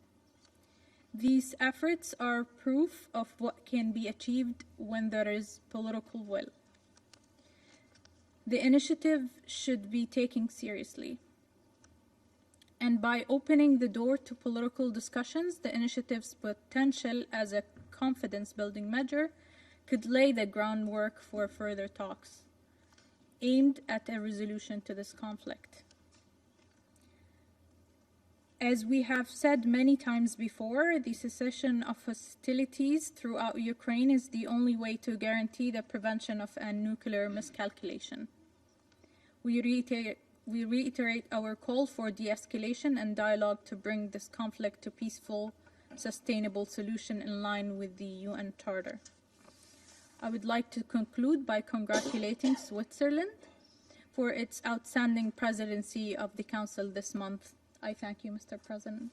These efforts are proof of what can be achieved when there is political will. The initiative should be taken seriously. And by opening the door to political discussions, the initiative's potential as a confidence-building measure could lay the groundwork for further talks aimed at a resolution to this conflict. As we have said many times before, the cessation of hostilities throughout Ukraine is the only way to guarantee the prevention of a nuclear miscalculation. We reiterate our call for de-escalation and dialogue to bring this conflict to peaceful, sustainable solution in line with the UN Charter. I would like to conclude by congratulating Switzerland for its outstanding presidency of the Council this month. I thank you, Mr. President.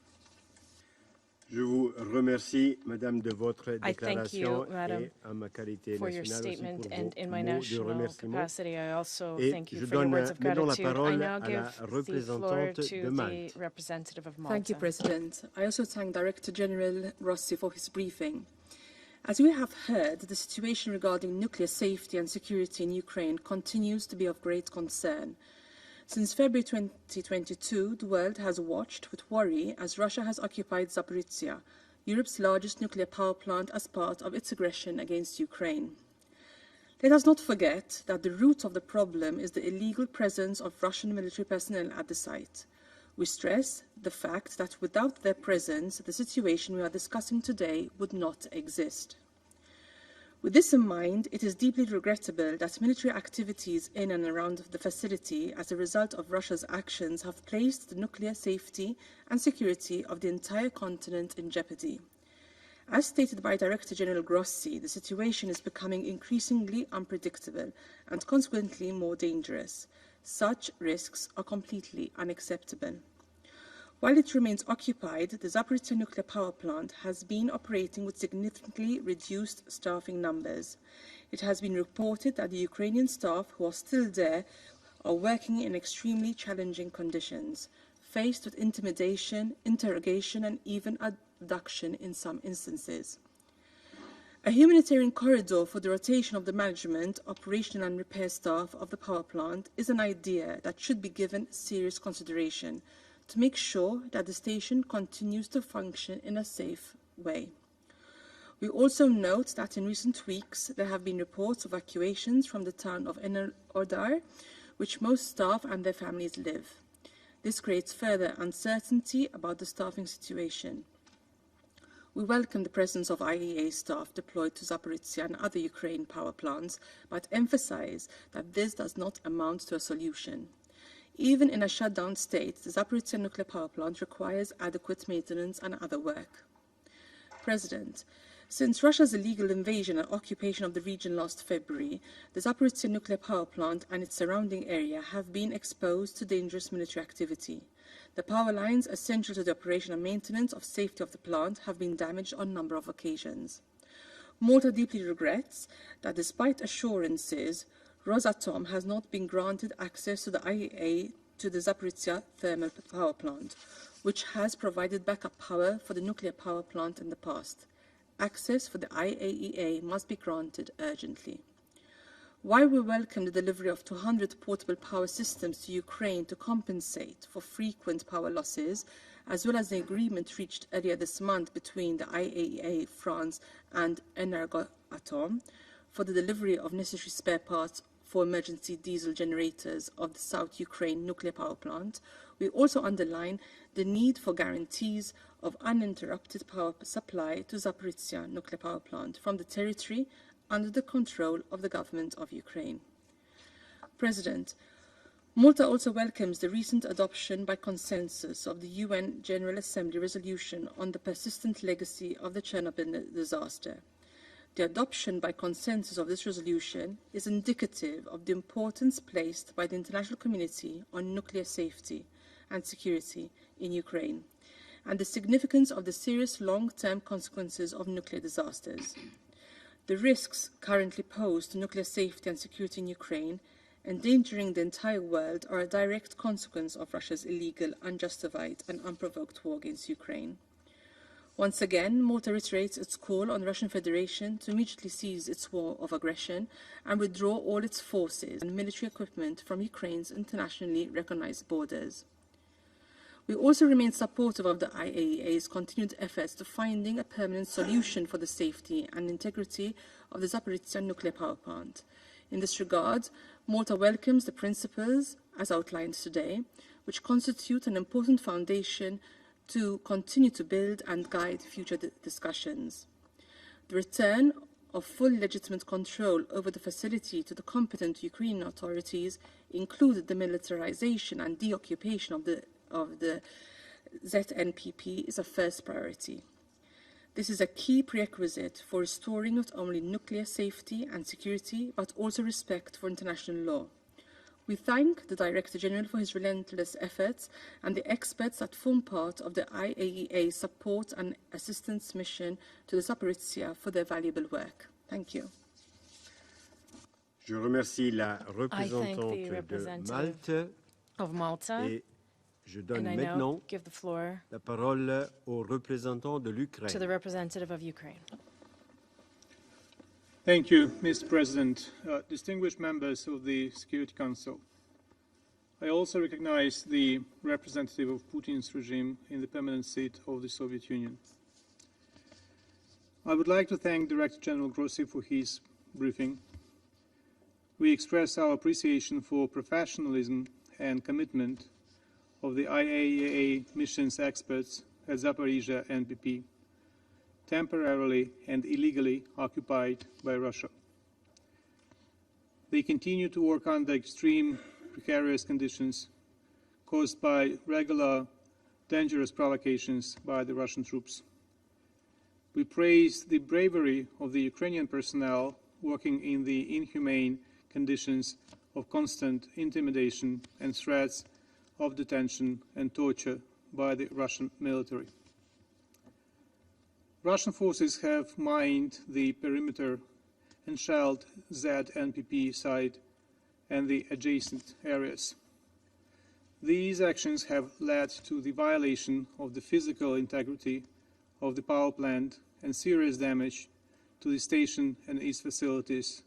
Je vous remercie, Madame, de votre déclaration et en ma qualité for your nationale statement, aussi pour and in my vos mots de national remerciement. capacity, I also Et thank you je for your donne words of maintenant la gratitude. I parole now à la give the floor représentante to de the Malte. representative of Malta. Thank you, President. I also thank Director General Grossi for his briefing. As we have heard, the situation regarding nuclear safety and security in Ukraine continues to be of great concern. Since February 2022, the world has watched with worry as Russia has occupied Zaporizhzhia, Europe's largest nuclear power plant, as part of its aggression against Ukraine. Let us not forget that the root of the problem is the illegal presence of Russian military personnel at the site. We stress the fact that without their presence, the situation we are discussing today would not exist. With this in mind, it is deeply regrettable that military activities in and around the facility as a result of Russia's actions have placed the nuclear safety and security of the entire continent in jeopardy. As stated by Director General Grossi, the situation is becoming increasingly unpredictable and consequently more dangerous. Such risks are completely unacceptable. While it remains occupied, the Zaporizhzhia nuclear power plant has been operating with significantly reduced staffing numbers. It has been reported that the Ukrainian staff who are still there are working in extremely challenging conditions, faced with intimidation, interrogation, and even abduction in some instances. A humanitarian corridor for the rotation of the management, operation and repair staff of the power plant is an idea that should be given serious consideration to make sure that the station continues to function in a safe way. We also note that in recent weeks there have been reports of evacuations from the town of Odar, which most staff and their families live. This creates further uncertainty about the staffing situation. We welcome the presence of IAEA staff deployed to Zaporizhzhia and other Ukraine power plants, but emphasize that this does not amount to a solution. Even in a shutdown state, the Zaporizhzhia nuclear power plant requires adequate maintenance and other work. President, since Russia's illegal invasion and occupation of the region last February, the Zaporizhzhia nuclear power plant and its surrounding area have been exposed to dangerous military activity. The power lines essential to the operation and maintenance of safety of the plant have been damaged on a number of occasions. Malta deeply regrets that despite assurances, Rosatom has not been granted access to the IAEA to the Zaporizhzhia thermal power plant, which has provided backup power for the nuclear power plant in the past. Access for the IAEA must be granted urgently. While we welcome the delivery of 200 portable power systems to Ukraine to compensate for frequent power losses, as well as the agreement reached earlier this month between the IAEA, France and Energoatom for the delivery of necessary spare parts for emergency diesel generators of the South Ukraine nuclear power plant, we also underline the need for guarantees of uninterrupted power supply to Zaporizhzhia nuclear power plant from the territory under the control of the government of Ukraine. President, Malta also welcomes the recent adoption by consensus of the UN General Assembly resolution on the persistent legacy of the Chernobyl disaster. The adoption by consensus of this resolution is indicative of the importance placed by the international community on nuclear safety and security in Ukraine, and the significance of the serious long-term consequences of nuclear disasters. The risks currently posed to nuclear safety and security in Ukraine, endangering the entire world, are a direct consequence of Russia's illegal, unjustified and unprovoked war against Ukraine. Once again, Malta reiterates its call on the Russian Federation to immediately cease its war of aggression and withdraw all its forces and military equipment from Ukraine's internationally recognized borders. We also remain supportive of the IAEA's continued efforts to finding a permanent solution for the safety and integrity of the Zaporizhzhia nuclear power plant. In this regard, Malta welcomes the principles, as outlined today, which constitute an important foundation to continue to build and guide future discussions. The return of full legitimate control over the facility to the competent Ukrainian authorities included the militarization and deoccupation of the ZNPP is a first priority. This is a key prerequisite for restoring not only nuclear safety and security, but also respect for international law. We thank the Director General for his relentless efforts and the experts that form part of the IAEA support and assistance mission to the Zaporizhzhia for their valuable work. Thank you. Je remercie la représentante of Malta. Et je donne maintenant la parole au représentant de l'Ukraine. To the representative of Ukraine. Thank you, Mr. President, distinguished members of the Security Council. I also recognize the representative of Putin's regime in the permanent seat of the Soviet Union. I would like to thank Director General Grossi for his briefing. We express our appreciation for professionalism and commitment of the IAEA mission's experts at Zaporizhzhia NPP, temporarily and illegally occupied by Russia. They continue to work under extreme, precarious conditions caused by regular, dangerous provocations by the Russian troops. We praise the bravery of the Ukrainian personnel working in the inhumane conditions of constant intimidation and threats of detention and torture by the Russian military. Russian forces have mined the perimeter and shelled ZNPP site and the adjacent areas. These actions have led to the violation of the physical integrity of the power plant and serious damage to the station and its facilities,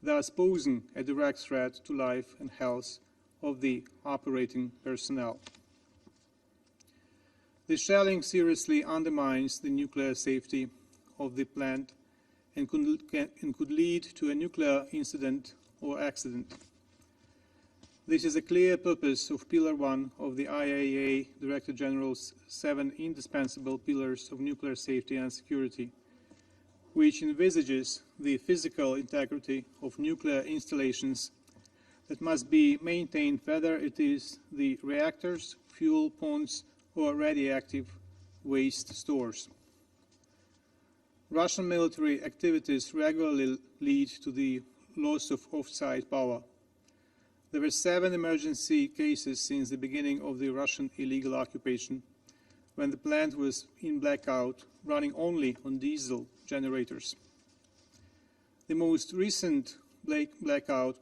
thus posing a direct threat to life and health of the operating personnel. The shelling seriously undermines the nuclear safety of the plant and could lead to a nuclear incident or accident. This is a clear purpose of Pillar 1 of the IAEA Director General's 7 indispensable pillars of nuclear safety and security, which envisages the physical integrity of nuclear installations that must be maintained whether it is the reactors, fuel ponds, or radioactive waste stores. Russian military activities regularly lead to the loss of off-site power. There were 7 emergency cases since the beginning of the Russian illegal occupation, when the plant was in blackout, running only on diesel generators. The most recent blackout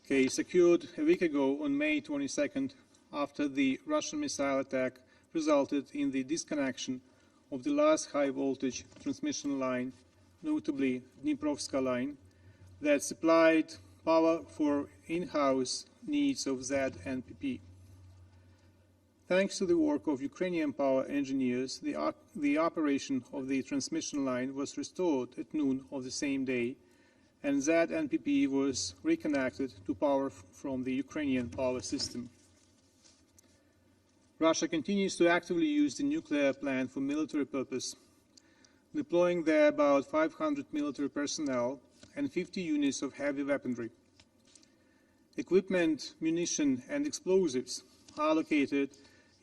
case occurred a week ago on May 22nd, after the Russian missile attack resulted in the disconnection of the last high-voltage transmission line, notably Dniprovska line, that supplied power for in-house needs of ZNPP. Thanks to the work of Ukrainian power engineers, the operation of the transmission line was restored at noon of the same day, and ZNPP was reconnected to power from the Ukrainian power system. Russia continues to actively use the nuclear plant for military purpose, deploying there about 500 military personnel and 50 units of heavy weaponry. Equipment, munition, and explosives are located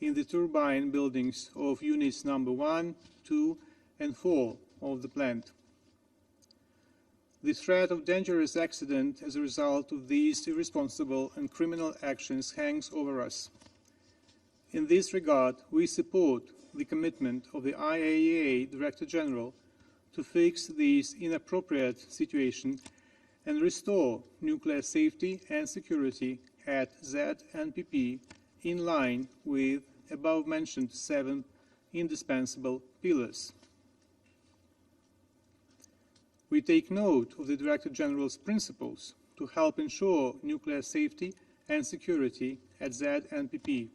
in the turbine buildings of units number 1, 2, and 4 of the plant. The threat of dangerous accident as a result of these irresponsible and criminal actions hangs over us. In this regard, we support the commitment of the IAEA Director General to fix this inappropriate situation and restore nuclear safety and security at ZNPP in line with above-mentioned 7 indispensable pillars. We take note of the Director General's principles to help ensure nuclear safety and security at ZNPP.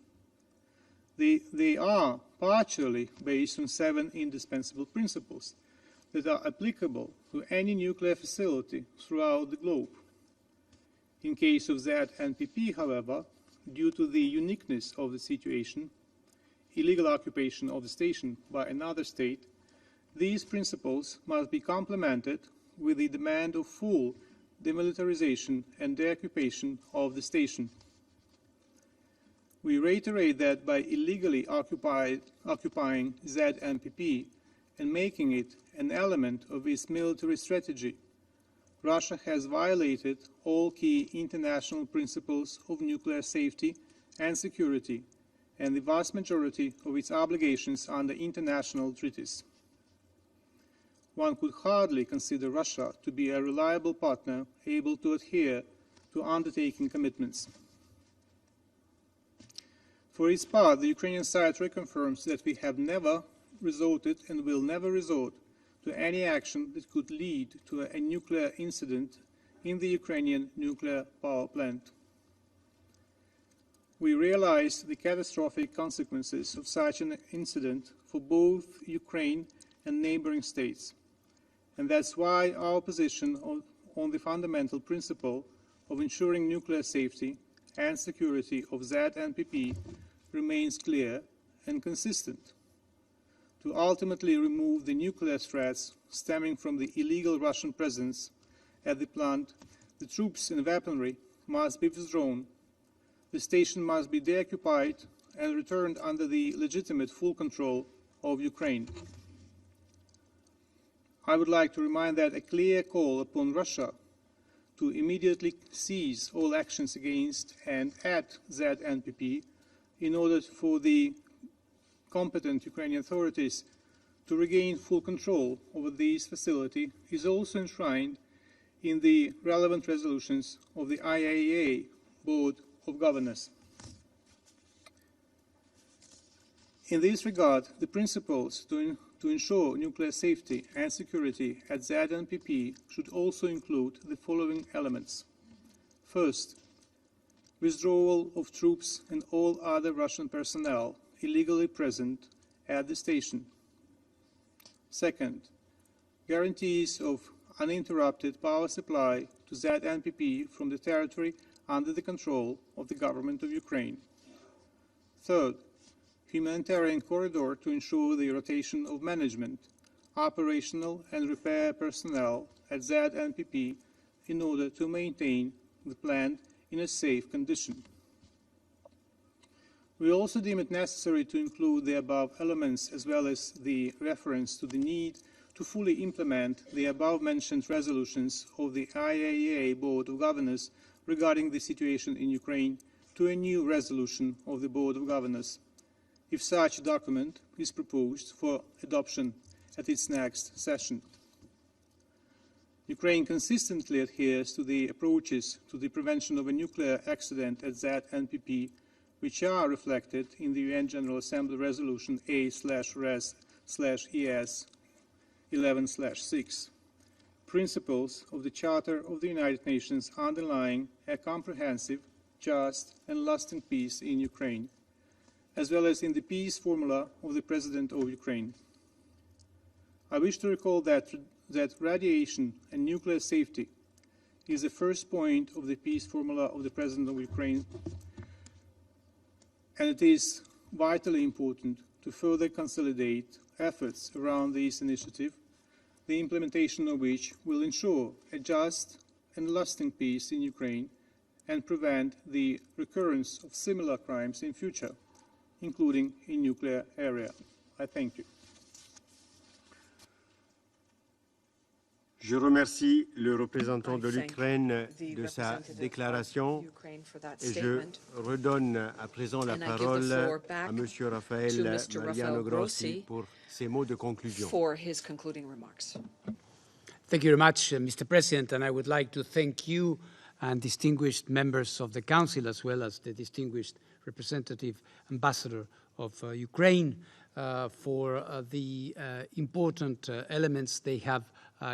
They are partially based on 7 indispensable principles that are applicable to any nuclear facility throughout the globe. In case of ZNPP, however, due to the uniqueness of the situation, illegal occupation of the station by another state, these principles must be complemented with the demand of full demilitarization and deoccupation of the station. We reiterate that by illegally occupying ZNPP and making it an element of its military strategy, Russia has violated all key international principles of nuclear safety and security and the vast majority of its obligations under international treaties. One could hardly consider Russia to be a reliable partner able to adhere to undertaking commitments. For its part, the Ukrainian side reconfirms that we have never resorted and will never resort to any action that could lead to a nuclear incident in the Ukrainian nuclear power plant. We realize the catastrophic consequences of such an incident for both Ukraine and neighboring states, and that's why our position on the fundamental principle of ensuring nuclear safety and security of ZNPP remains clear and consistent. To ultimately remove the nuclear threats stemming from the illegal Russian presence at the plant, the troops and weaponry must be withdrawn, the station must be deoccupied and returned under the legitimate full control of Ukraine. I would like to remind that a clear call upon Russia to immediately cease all actions against and at ZNPP in order for the competent Ukrainian authorities to regain full control over this facility is also enshrined in the relevant resolutions of the IAEA Board of Governors. In this regard, the principles to ensure nuclear safety and security at ZNPP should also include the following elements. First, withdrawal of troops and all other Russian personnel illegally present at the station. Second, guarantees of uninterrupted power supply to ZNPP from the territory under the control of the government of Ukraine. Third, humanitarian corridor to ensure the rotation of management, operational and repair personnel at ZNPP in order to maintain the plant in a safe condition. We also deem it necessary to include the above elements as well as the reference to the need to fully implement the above-mentioned resolutions of the IAEA Board of Governors regarding the situation in Ukraine to a new resolution of the Board of Governors, if such document is proposed for adoption at its next session. Ukraine consistently adheres to the approaches to the prevention of a nuclear accident at ZNPP, which are reflected in the UN General Assembly Resolution A/Res/ES 11/6, principles of the Charter of the United Nations underlying a comprehensive, just and lasting peace in Ukraine, as well as in the peace formula of the President of Ukraine. I wish to recall that radiation and nuclear safety is the first point of the peace formula of the President of Ukraine, and it is vitally important to further consolidate efforts around this initiative, the implementation of which will ensure a just and lasting peace in Ukraine and prevent the recurrence of similar crimes in future, including in nuclear area. I thank you. Je remercie le représentant de l'Ukraine de sa déclaration et je redonne à présent la parole à M. Rafael Mariano Grossi pour ses mots de conclusion. Thank you very much, Mr. President, and I would like to thank you and distinguished members of the Council, as well as the distinguished representative ambassador of Ukraine for the important elements they have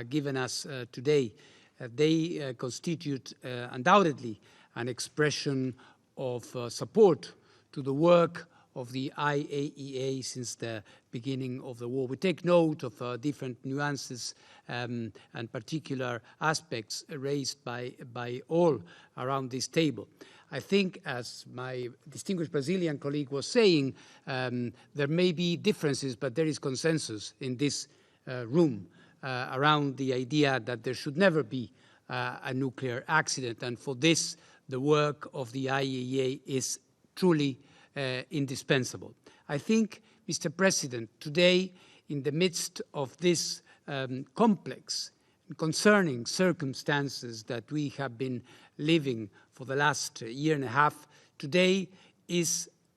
given us today. They constitute undoubtedly an expression of support to the work of the IAEA since the beginning of the war. We take note of different nuances and particular aspects raised by all around this table. I think, as my distinguished Brazilian colleague was saying, there may be differences, but there is consensus in this room around the idea that there should never be a nuclear accident. And for this, the work of the IAEA is truly indispensable. I think, Mr. President, today, in the midst of this complex and concerning circumstances that we have been living for the last year and a half, today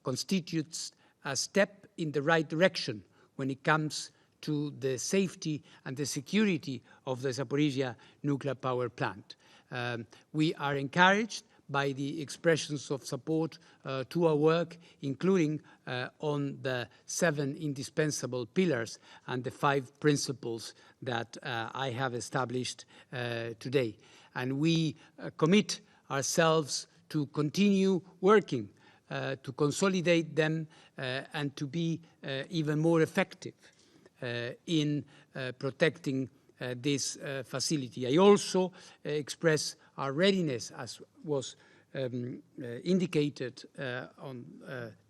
constitutes a step in the right direction when it comes to the safety and the security of the Zaporizhzhia nuclear power plant. We are encouraged by the expressions of support to our work, including on the 7 indispensable pillars and the 5 principles that I have established today. And we commit ourselves to continue working to consolidate them and to be even more effective in protecting this facility. I also express our readiness, as was indicated on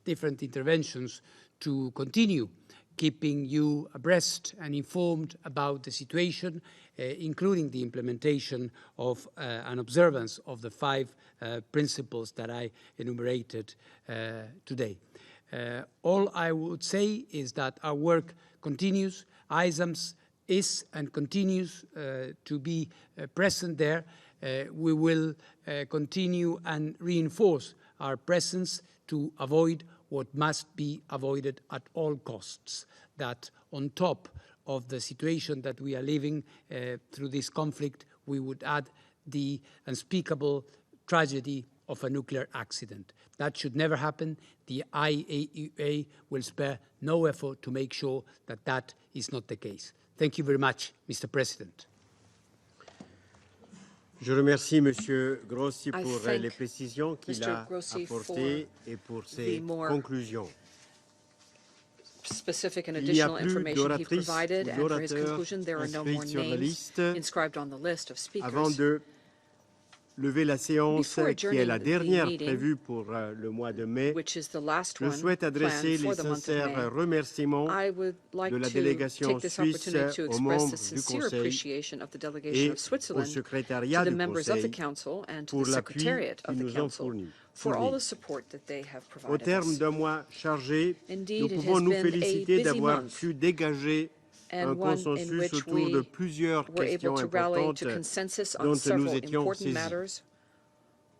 different interventions, to continue keeping you abreast and informed about the situation, including the implementation of and observance of the 5 principles that I enumerated today. All I would say is that our work continues. ISAMS is and continues to be present there. We will continue and reinforce our presence to avoid what must be avoided at all costs, that on top of the situation that we are living through this conflict, we would add the unspeakable tragedy of a nuclear accident. That should never happen. The IAEA will spare no effort to make sure that that is not the case. Thank you very much, Mr. President. Je remercie M. Grossi pour les précisions qu'il a apportées et pour ses conclusions. specific and Il n'y a additional plus information he d'oratrices provided, ou and for his d'orateurs conclusion, there are no more inscrits sur la names liste. inscribed on the list of Avant speakers. de lever la séance, Before qui est la adjourning the dernière meeting, prévue pour le mois de mai, which is the last je one souhaite adresser planned les for the month of May, sincères remerciements I would like de la to délégation take this suisse opportunity to aux express membres the du sincere Conseil appreciation of the delegation et of au Switzerland secrétariat to the du members of the Conseil Council and to pour the l'appui Secretariat of qu'ils the nous ont Council fourni. for all the support that they have Au provided terme us. d'un mois chargé, Indeed, nous it pouvons has nous been a féliciter busy d'avoir month, su dégager un and one in consensus which autour de we plusieurs were able questions to rally importantes to consensus on dont nous several étions important saisis. matters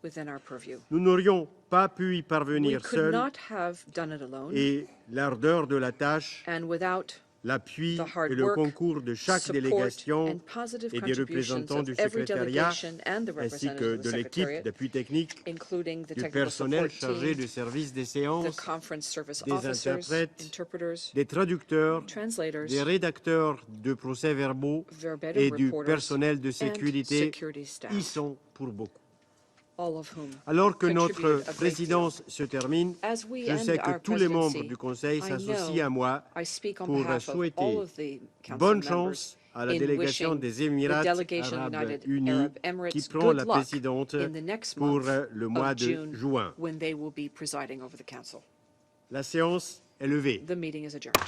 within our purview. Nous n'aurions pas pu y We parvenir could seuls not have done it alone, et l'ardeur de la tâche, and without l'appui the hard et le work, concours de chaque support, délégation and positive et des contributions représentants of du every secrétariat delegation and the ainsi representative que of the de l'équipe Secretariat, d'appui technique, including the du technical personnel support chargé team, du service des the séances, conference service des officers, interprètes, interpreters, des traducteurs, translators, des rédacteurs de procès-verbaux verbatim et du reporters, personnel de and sécurité security staff, y sont pour beaucoup. all of whom Alors que notre contributed a great présidence se termine, As we je end sais que our tous les membres presidency, du Conseil I s'associent know à moi I speak on pour behalf of all souhaiter of the council bonne members chance à la in délégation wishing des the Émirats delegation of arabes United unis Arab qui Emirates prend good la luck présidence in the next pour month le mois of de June juin. when they will be presiding over the council. La séance est levée. The meeting is adjourned.